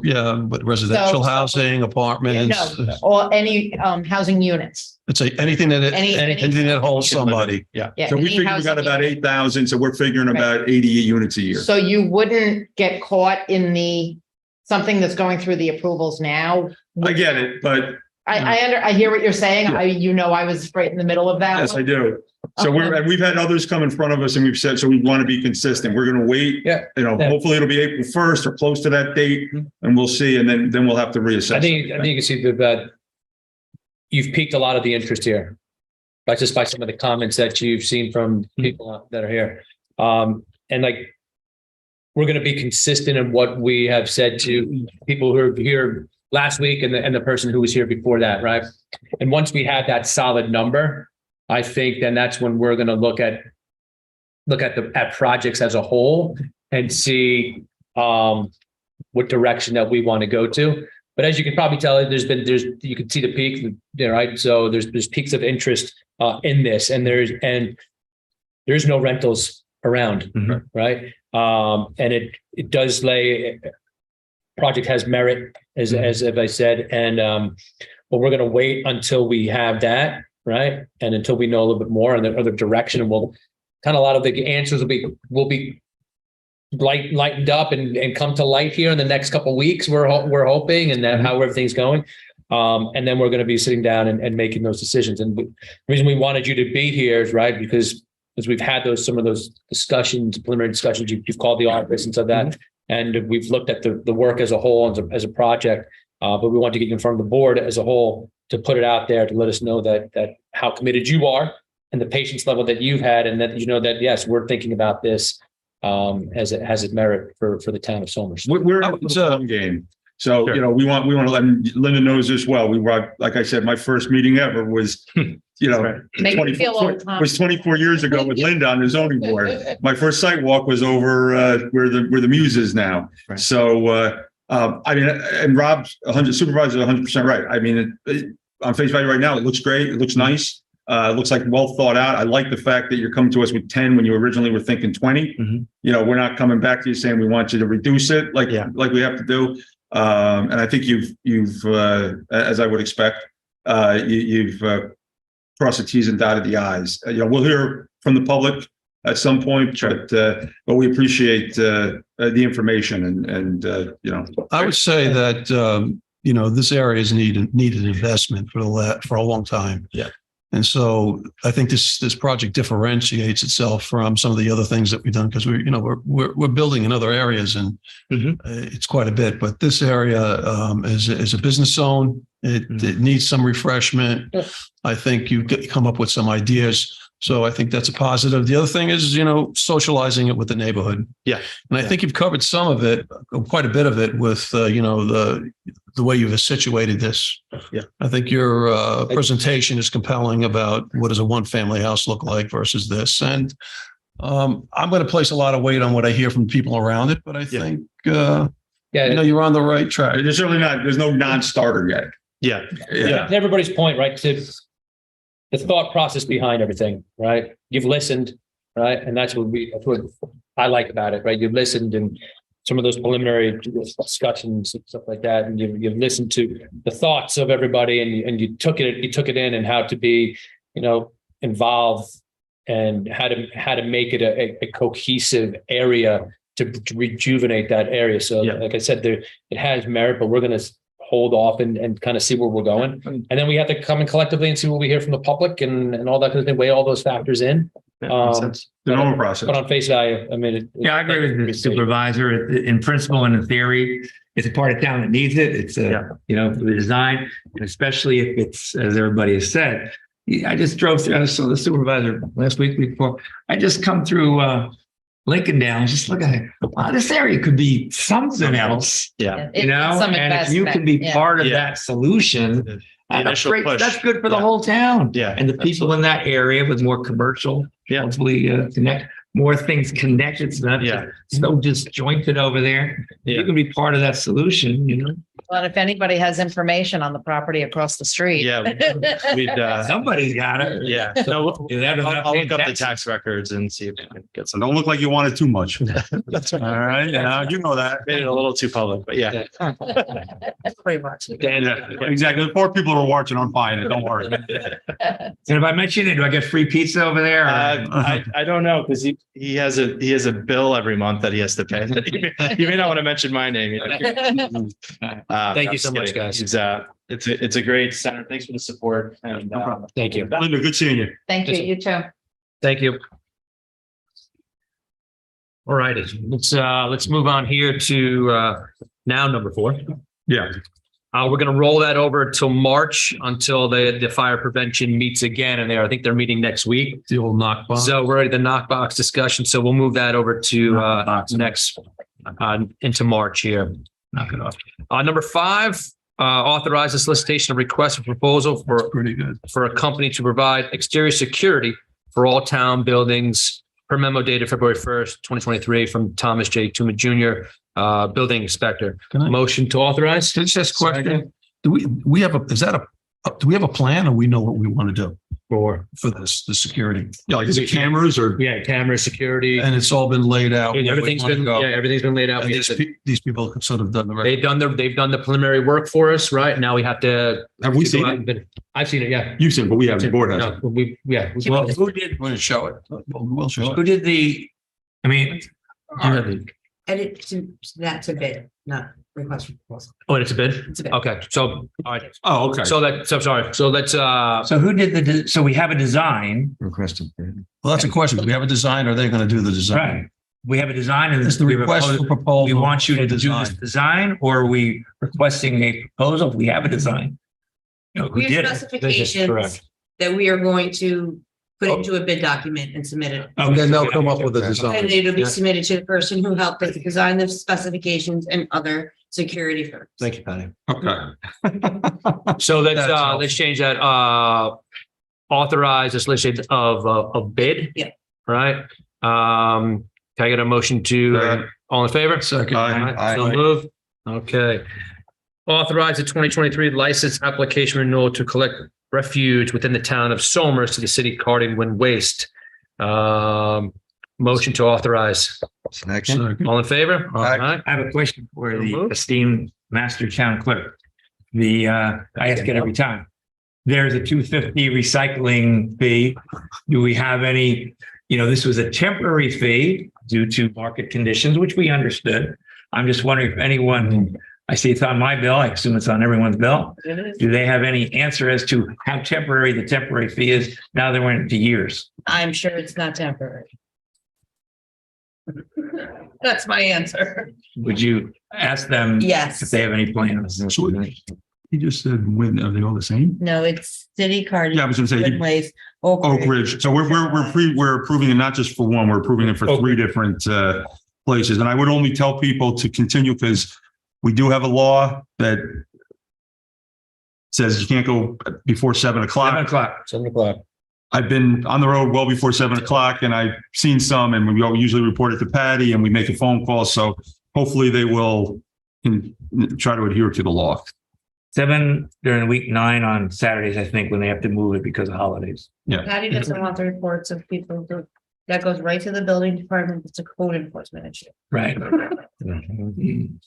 Yeah, but residential So- housing, apartments. No, or any housing units. It's anything that, anything that holds somebody. Yeah. Yeah, So we any figure we housing got about unit. 8,000. So we're figuring about 80 units a year. So you wouldn't get caught in something that's going through the approvals now. I get it, but I hear what you're saying. I was right in the middle of that. yes, I one. do. So and we've had others come in front of us and we've said, so we want to be consistent. We're going to wait. Yeah. Hopefully it'll be April 1st or close to that date and we'll see. And then we'll have to reassess. I think you can see that you've piqued a lot of the interest here. but just by some of the comments that you've seen from people that are here. And like, we're going to be consistent in what we have said to people who are here last week and the person who was here before that, right? And once we have that solid number, I think then that's when we're going to look at projects as a whole and see what direction that we want to go to. But as you can probably tell, you can see the peaks there, right? So there's peaks of interest in this, and there's no rentals around, right? And it does project has merit, as I said, and but we're going to wait until we have that, right? And until we know a little bit more and the other direction, and we'll kind of a lot of the answers will be lightened up and come to light here in the next couple of weeks. We're hoping, and then how everything's going. And then we're going to be sitting down and making those decisions. And the reason we wanted you to be here is right because as we've had some of those discussions, preliminary discussions, you've called the office and so that, and we've looked at the work as a whole as a project. But we want to get you in front of the board as a whole to put it out there to let us know that how committed you are and the patience level that you've had, and that you know that yes, we're thinking about this as it has its merit for the town of Somers. We're in the long game. So, Sure. you know, we want to let Linda knows this well. We were, like I said, my first meeting ever was, you know, Make me feel old, Tom. was 24 years ago with Linda on the zoning board. My first site walk was over where the Muse is now. Right. So, I mean, and Rob's supervisor is 100% right. I mean, on face value right now, it looks great. It looks nice. It looks like well thought out. I like the fact that you're coming to us with 10 when you originally were thinking 20. You know, we're not coming back to you saying we want you to reduce it like we have to do. And I think you've as I would expect, you've crossed the T's and dotted the I's. You know, we'll hear from the public at some point, but we appreciate the information and you know. I would say that, you know, this area has needed investment for a long time. Yeah. And so I think this project differentiates itself from some of the other things that we've done because we're building in other areas and it's quite a bit. But this area is a business zone. It needs some refreshment. I think you come up with some ideas. So I think that's a positive. The other thing is, you know, socializing it with the neighborhood. Yeah. And I think you've covered some of it, quite a bit of it with, you know, the way you've situated this. Yeah. I think your presentation is compelling about what does a one-family house look like versus this. And I'm going to place a lot of weight on what I hear from people around it, but I think, you know, you're on the right track. There's certainly there's no non-starter yet. Yeah. To everybody's point, right? To the thought process behind everything, right? You've listened, right? And that's what I like about it, right? You've listened and some of those preliminary discussions and stuff like that. And you've listened to the thoughts of everybody and you took it in and how to be, you know, involved and how to make it a cohesive area to rejuvenate that area. So like I said, it has merit, but we're going to hold off and kind of see where we're going. And then we have to come in collectively and see what we hear from the public and all that kind of thing, weigh all those factors in. Makes sense. The normal process. But on face value, I mean, I agree with the supervisor. In principle and in theory, it's a part of town that needs it. It's you know, the design, and especially if it's, as everybody has said, I just drove through, I saw the supervisor last week before. I just come through Lincolndale and just look at it. Wow, this area could be something else. Yeah. You know, and if you can be part of that solution, that's great. That's good for the whole town. Yeah. And the people in that area with more commercial, hopefully connect more things connected. It's not so disjointed over there. You can be part of that solution, you know. Well, if anybody has information on the property across the street. We'd somebody's got it. Yeah. No, I'll look up the tax records and see if we can get some. Don't look like you want it too much. That's right. All right. Yeah, you know that. Made it a little too public, but yeah. Pretty much. Exactly. The poor people who are watching aren't buying it. Don't worry. And if I mention it, do I get free pizza over there? I don't know because he has a bill every month that he has to pay. You may not want to mention my name. Thank you so much, guys. It's a great center. Thanks for the support. And No problem. Thank you. Linda, good seeing you. Thank you. You too. Thank you. All righty, let's move on here to now number 4. Yeah. We're going to roll that over till March until the fire prevention meets again. And I think they're meeting next week. The old knockbox. So we're at the knockbox discussion. So we'll move that over to next into March here. Knock it off. Number 5, authorize the solicitation of request for proposal for Pretty good. a company to provide exterior security for all town buildings per memo dated February 1st, 2023 from Thomas J. Tuma Jr., building inspector. Can I- Motion to authorize? Can I just ask a question? Do we have do we have a plan, or we know what we want to do for this, the security? Yeah, like is it cameras or? Yeah, camera security. And it's all been laid out. where we Everything's wanna been, go. everything's been laid out. And We these, have to- these people have sort of done the. They've done the preliminary work for us, right? Now we have to. Have we seen it? I've seen it, yeah. You've seen it, but we haven't, the board has. No, yeah. Well, who did, Want to show it? We'll show it. who did I mean, Edit that's a bid, not request for proposal. Oh, and it's a bid? It's a bid. Okay, so, all right. Oh, okay. So sorry. So let's, so who did so we have a design, Requested. Well, that's a question. Do we have a design? Or are they going to do the design? right? We have a design and It's the we have a request for proposal. we want you for to do design. this design, or are we requesting a proposal? We have a design. You know, who We did have it? specifications correct. that we are going to put into a bid document and submit it. And then they'll come up with a And design. it'll be Yeah. submitted to the person who helped us design the specifications and other security firms. thank you, Patty. Okay. So That's helpful. let's change that, authorize this list of bid. Yeah. Right? Can I get a motion to, all in favor? Second. Aye. So moved. Okay. Authorize the 2023 license application renewal to collect refuge within the town of Somers to the city carting when waste. Motion to authorize. Second. All in favor? Aye. I have a question for So the moved. esteemed master town clerk. I ask it every time. There's a $250 recycling fee. Do we have any, this was a temporary fee due to market conditions, which we understood. I'm just wondering if anyone, I see it's on my bill, I assume it's on everyone's bill. Do they have any answer as to how temporary the temporary fee is now that we're into years? I'm sure it's not temporary. That's my answer. Would you ask them if Yes. they have any plans? He just said, when, are they all the same? No, it's city card. Yeah, I was gonna say, Waste. Oak Ridge. So we're approving it not just for one, we're approving it for 3 different places. And I would only tell people to continue because we do have a law that says you can't go before 7 o'clock. 7 o'clock. 7 o'clock. I've been on the road well before 7 o'clock and I've seen some and we usually report it to Patty and we make a phone call. So hopefully they will try to adhere to the law. 7 during the week, 9 on Saturdays, I think, when they have to move it because of holidays. Patty doesn't want the reports of people that goes right to the building department. It's a code enforcement issue. Right.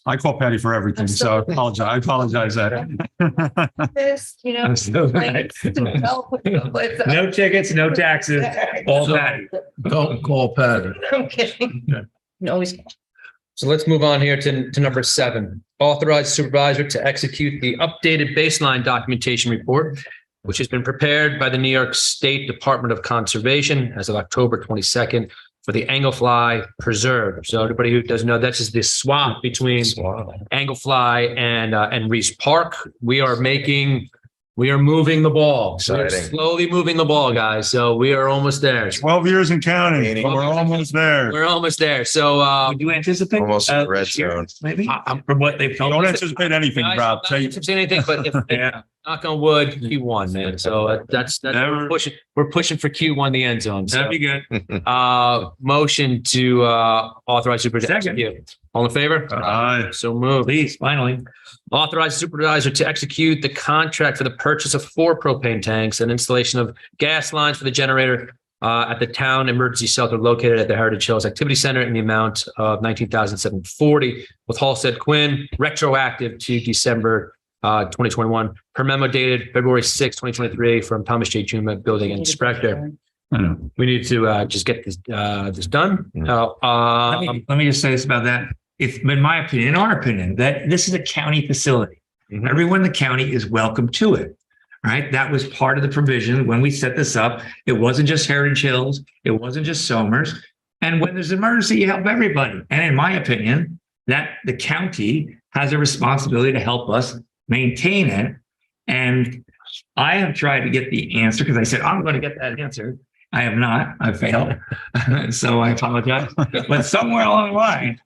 I call Patty for everything, so I apologize that. This, I'm so like, No tickets, no taxes, all that. Don't call Patty. I'm kidding. No, always. So let's move on here to number 7. Authorize supervisor to execute the updated baseline documentation report, which has been prepared by the New York State Department of Conservation as of October 22nd for the Anglefly Preserve. So everybody who doesn't know, that's just the swap between Anglefly and Reese Park. We are moving the ball. So we're Exciting. slowly moving the ball, guys. So we are almost there. 12 years and counting, but we're almost there. We're almost there. So, Would you anticipate? Almost in the red this year, zone. Maybe, from what they've told Don't us. anticipate anything, I Rob. don't say anything, but if, Yeah. knock on wood, Q1, man. So that's Never- we're pushing for Q1, the end zone. So, That'd be good. motion to authorize supervisor. to Second. execute. All in favor? Aye. So moved. Please, finally. Authorize supervisor to execute the contract for the purchase of 4 propane tanks and installation of gas lines for the generator at the town emergency shelter located at the Heritage Hills Activity Center in the amount of $19,740 with Halstead Quinn, retroactive to December 2021, per memo dated February 6, 2023 from Thomas J. Tuma, building inspector. I know. We need to just get this done. Let me just say this about that. If, in my opinion, in our opinion, that this is a county facility. Mhm. Everyone in the county is welcome to it. Right? That was part of the provision when we set this up. It wasn't just Heritage Hills. It wasn't just Somers. And when there's an emergency, you help everybody. And in my opinion, that the county has a responsibility to help us maintain it. And I have tried to get the answer because I said, I'm going to get that answer. I have not. I failed. So I apologize. But somewhere along the line,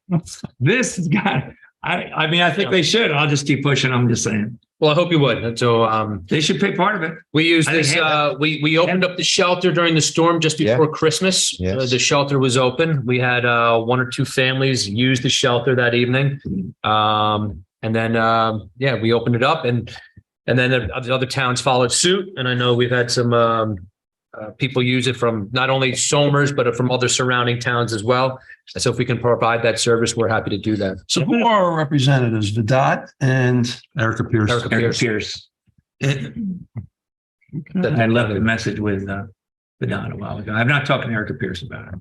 this has got, I mean, I think they should. I'll just keep pushing. I'm just saying. Well, I hope you would. So, They should pay part of it. we used I think this, Hannah- we opened up the shelter during the storm just before Christmas. Yes. The shelter was open. We had, one or two families use the shelter that evening. And then, we opened it up and then the other towns followed suit. And I know we've had some, people use it from not only Somers, but from other surrounding towns as well. So if we can provide that service, we're happy to do that. So who are our representatives? Vedot and Erica Pierce. Erica Eric Pierce. Pierce. Okay. I left a message with Don a while ago. I'm not talking to Erica Pierce about it.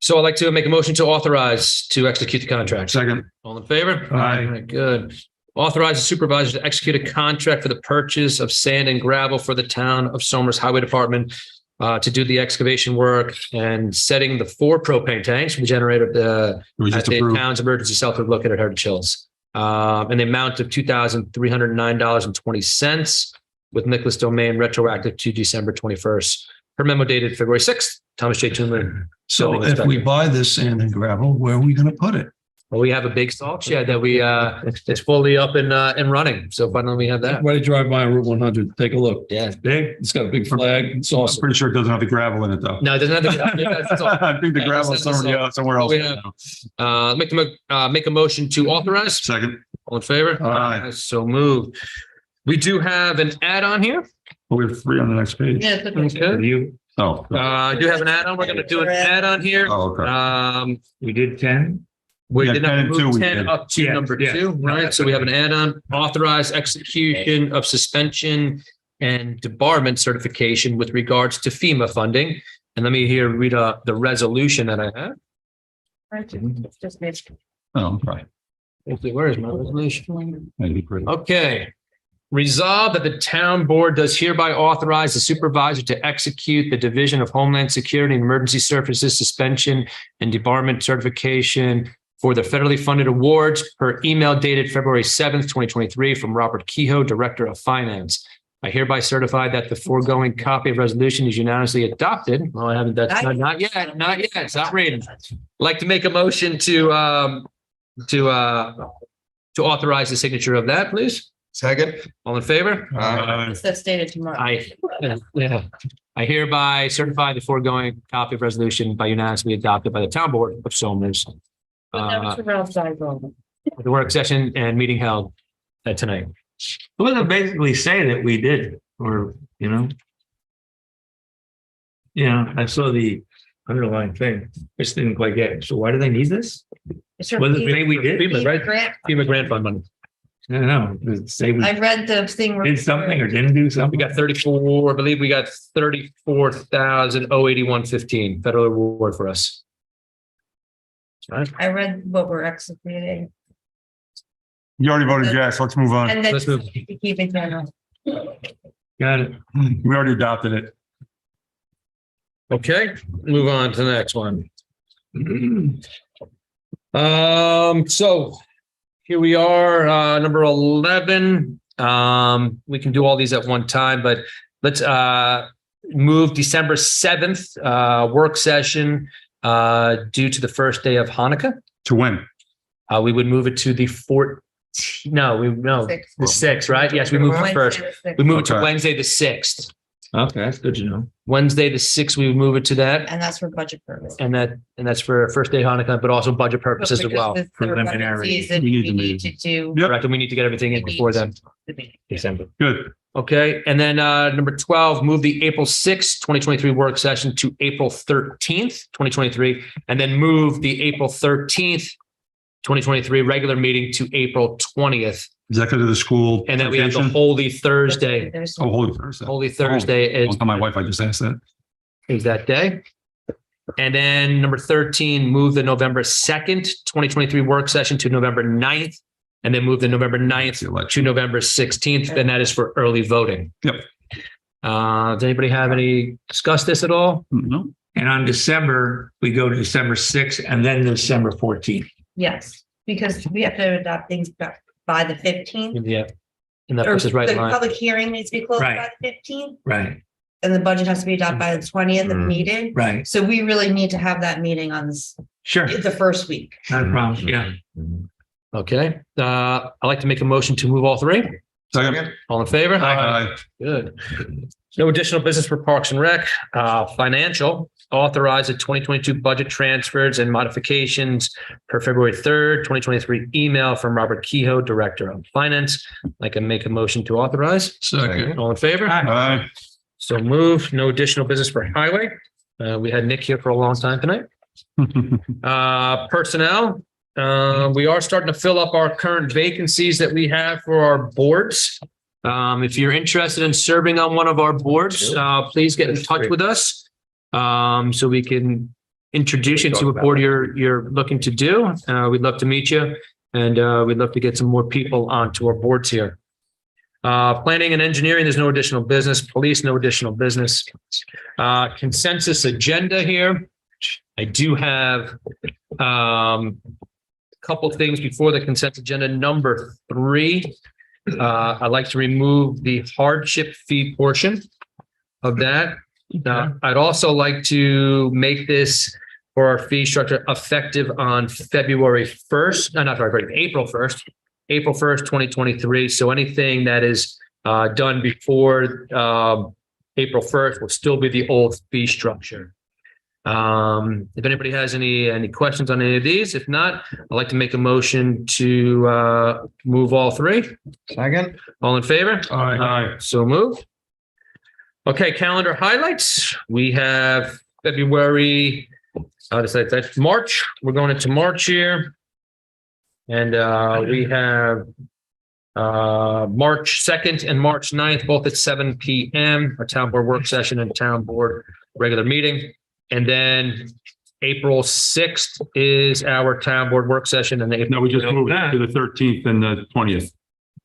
So I'd like to make a motion to authorize to execute the contract. Second. All in favor? Aye. All right, good. Authorize the supervisor to execute a contract for the purchase of sand and gravel for the town of Somers Highway Department to do the excavation work and setting the 4 propane tanks from the generator at the town's emergency shelter located at Heritage Hills. And the amount of $2,309.20 with Nicholas Domain retroactive to December 21st. Per memo dated February 6th, Thomas J. Toomer. So Building if we inspector. buy this sand and gravel, where are we going to put it? Well, we have a big salt shed that we, it's fully up and running. So finally we have that. Everybody drive by Route 100, take a look. Yeah. Big. It's got a big flag. It's I'm awesome. pretty sure it doesn't have the gravel in it though. No, it doesn't have the. That's all. I think the gravel is somewhere else. We have- Make a motion to authorize. Second. All in favor? Aye. So moved. We do have an add-on here. We have 3 on the next page. Yeah, it's okay. Okay. You, Oh. I do have an add-on. We're going to do an add-on here. Oh, okay. we did 10. We Yeah, did 10 not and 2 move we 10 did. up to Yeah, number yeah. 2, right? So we have an add-on, authorized execution of suspension and debarment certification with regards to FEMA funding. And let me read the resolution that I have. It's just me. Oh, right. Where is my resolution? Maybe pretty. Okay. Resolved that the town board does hereby authorize the supervisor to execute the Division of Homeland Security and Emergency Services suspension and debarment certification for the federally funded awards per email dated February 7th, 2023 from Robert Kehoe, Director of Finance. I hereby certify that the foregoing copy of resolution is unanimously adopted. Well, I haven't, that's not yet. It's not reading. I'd like to make a motion to authorize the signature of that, please. Second. All in favor? That's dated tomorrow. I hereby certify the foregoing copy of resolution by unanimously adopted by the town board of Somers. The work session and meeting held tonight. What does it basically say that we did, or, I saw the underlying thing. I just didn't quite get it. So why do they need this? What does it say we did? FEMA, right? Grant. FEMA grant fund money. I don't know. Does it say we I read the thing. did something or didn't do We something? got 34, I believe we got 34,081.15 federal reward for us. I read what we're executing. You already voted yes. Let's move on. And then Let's move. keep it general. Got it. We already adopted it. Okay, move on to the next one. So here we are, number 11. We can do all these at one time, but let's move December 7th, work session due to the first day of Hanukkah. To when? We would move it to the 14th. The 6th, right? Yes, we moved it first. We moved it to Okay. Wednesday, the 6th. Okay, that's good to know. Wednesday, the 6th, we would move it to that. And that's for budget purposes. And that's for first day Hanukkah, but also budget purposes as well. Preliminary. Season, We we need to need to do. Yep. Correct, and we need to get everything in before then, December. Good. Okay, and then number 12, move the April 6th, 2023 work session to April 13th, 2023, and then move the April 13th, 2023 regular meeting to April 20th. Is that because of the school? And then we have the vacation? Holy Thursday. There's- Oh, Holy Thursday. Holy Thursday Don't tell my wife I just asked that. is that day. And then number 13, move the November 2nd, 2023 work session to November 9th, and then move the November 9th The to election. November 16th, and that is for early voting. Yep. Does anybody have discuss this at all? No. And on December, we go to December 6th and then December 14th. Yes, because we have to adopt things by the 15th. Yeah. And that or puts us right in the line. public hearing needs to be closed by Right. the 15th, Right, and the budget has to be adopted by the 20th if Mm. needed. right. So we really need to have that meeting on Sure. the first week. Not a problem. Yeah. Okay, I'd like to make a motion to move all three. Second. All in favor? Aye. Good. No additional business for Parks and Rec. Financial, authorize the 2022 budget transfers and modifications per February 3rd, 2023 email from Robert Kehoe, Director of Finance. I can make a motion to authorize. Second. All in favor? Aye. So moved. No additional business for Highway. We had Nick here for a long time tonight. Personnel, we are starting to fill up our current vacancies that we have for our boards. If you're interested in serving on one of our boards, please get in touch with us. So we can introduce you to a board you're looking to do. We'd love to meet you, and we'd love to get some more people onto our boards here. Planning and engineering, there's no additional business. Police, no additional business. Consensus agenda here. I do have a couple things before the consent agenda. Number 3, I'd like to remove the hardship fee portion of that. I'd also like to make this for our fee structure effective on February 1st, April 1st, April 1st, 2023. So anything that is done before April 1st will still be the old fee structure. If anybody has any questions on any of these, if not, I'd like to make a motion to move all 3. Second. All in favor? Aye. So moved. Okay, calendar highlights. We have February, that's March. We're going into March here. And we have March 2nd and March 9th, both at 7 p.m., a town board work session and town board regular meeting. And then April 6th is our town board work session. And No, we just moved it to the 13th and the 20th.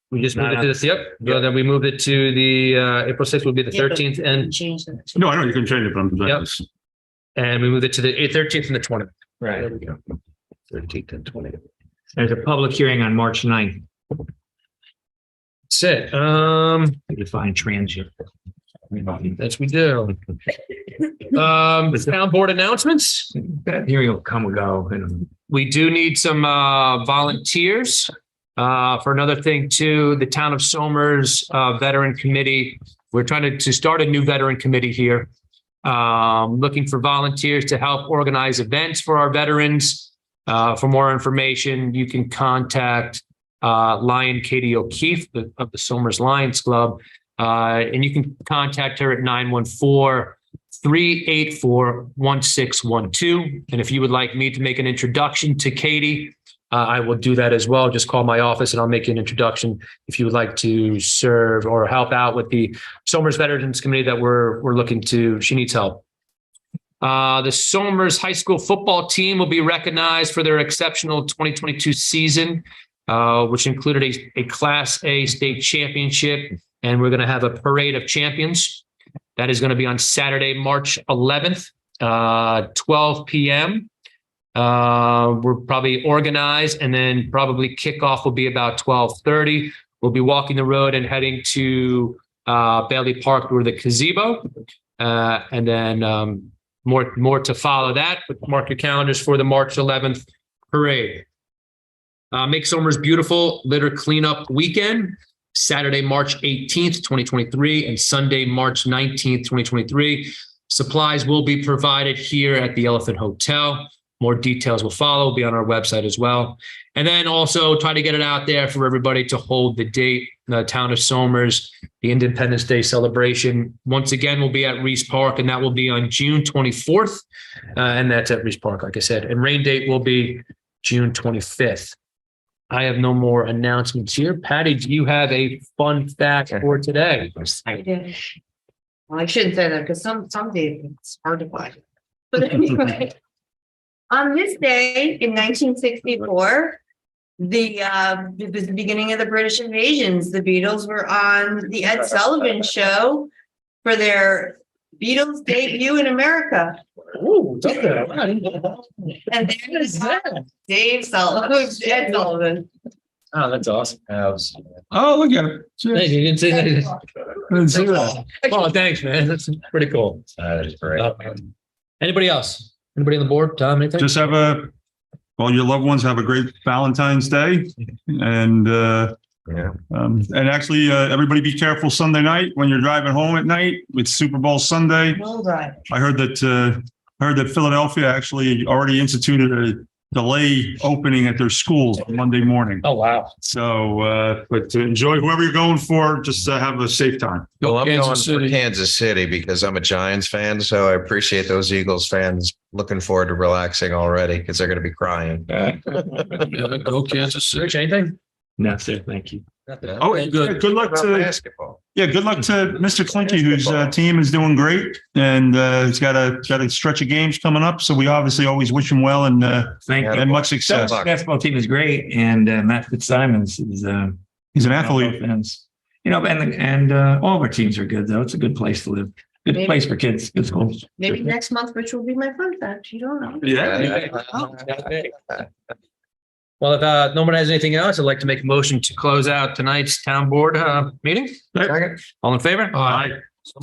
we just moved it to this. Yep. So then we moved it to the April 6th will be the 13th and Change that. No, I know you can change it, but I'm Yep. and we moved it to the 13th and the 20th. Right. There we go. 13th and 20th. There's a public hearing on March 9th. That's it. Define transient. That's we do. Town board announcements. That hearing will come and go. And We do need some volunteers. For another thing too, the Town of Somers Veteran Committee. We're trying to start a new veteran committee here. Looking for volunteers to help organize events for our veterans. For more information, you can contact Lion Katie O'Keefe of the Somers Lions Club. And you can contact her at 914-384-1612. And if you would like me to make an introduction to Katie, I will do that as well. Just call my office and I'll make you an introduction if you would like to serve or help out with the Somers Veterans Committee that we're looking to. She needs help. The Somers High School football team will be recognized for their exceptional 2022 season, which included a Class A state championship. And we're going to have a parade of champions. That is going to be on Saturday, March 11th, 12 p.m. We're probably organized, and then probably kickoff will be about 12:30. We'll be walking the road and heading to Bailey Park or the gazebo. And then more to follow that. But mark your calendars for the March 11th parade. Make Somers Beautiful Litter Cleanup Weekend. Saturday, March 18th, 2023, and Sunday, March 19th, 2023. Supplies will be provided here at the Elephant Hotel. More details will follow, be on our website as well. And then also try to get it out there for everybody to hold the date. The Town of Somers, the Independence Day celebration, once again, will be at Reese Park, and that will be on June 24th. And that's at Reese Park, like I said. And rain date will be June 25th. I have no more announcements here. Patty, do you have a fun fact for today? I did. Well, I shouldn't say that because some days it's hard to find. But anyway, on this day in 1964, it was the beginning of the British invasions. The Beatles were on the Ed Sullivan Show for their Beatles debut in America. Ooh, it's up there. And there's Dave Sullivan, Ed Sullivan. Oh, that's awesome. Oh, look at it. Thank you. You didn't say that. Didn't see that. Oh, thanks, man. That's pretty cool. That is great. Anybody else? Anybody on the board? Tom, anything? Just have well, your loved ones have a great Valentine's Day. And, Yeah. and actually, everybody be careful Sunday night when you're driving home at night. It's Super Bowl Sunday. All right. I heard that Philadelphia actually already instituted a delay opening at their schools on Monday morning. Oh, wow. So, but to enjoy whoever you're going for, just have a safe time. Well, I'm going Kansas for City. Kansas City because I'm a Giants fan, so I appreciate those Eagles fans. Looking forward to relaxing already because they're going to be crying. Yeah, go Kansas City. Rich, anything? No, sir. Thank you. Oh, and good luck About to basketball. good luck to Mr. Clinky, whose team is doing great, and he's got a stretch of games coming up. So we obviously always wish him well and Thank you. and much success. Good luck. Basketball team is great, and Matt Fitzsimons is He's an athlete. Fans. You know, and all of our teams are good though. It's a good place to live. Good Maybe- place for kids. Good schools. Maybe next month, Rich will be my fun fact. You don't know. Well, if no one has anything else, I'd like to make a motion to close out tonight's town board meeting. Second. All in favor? Aye.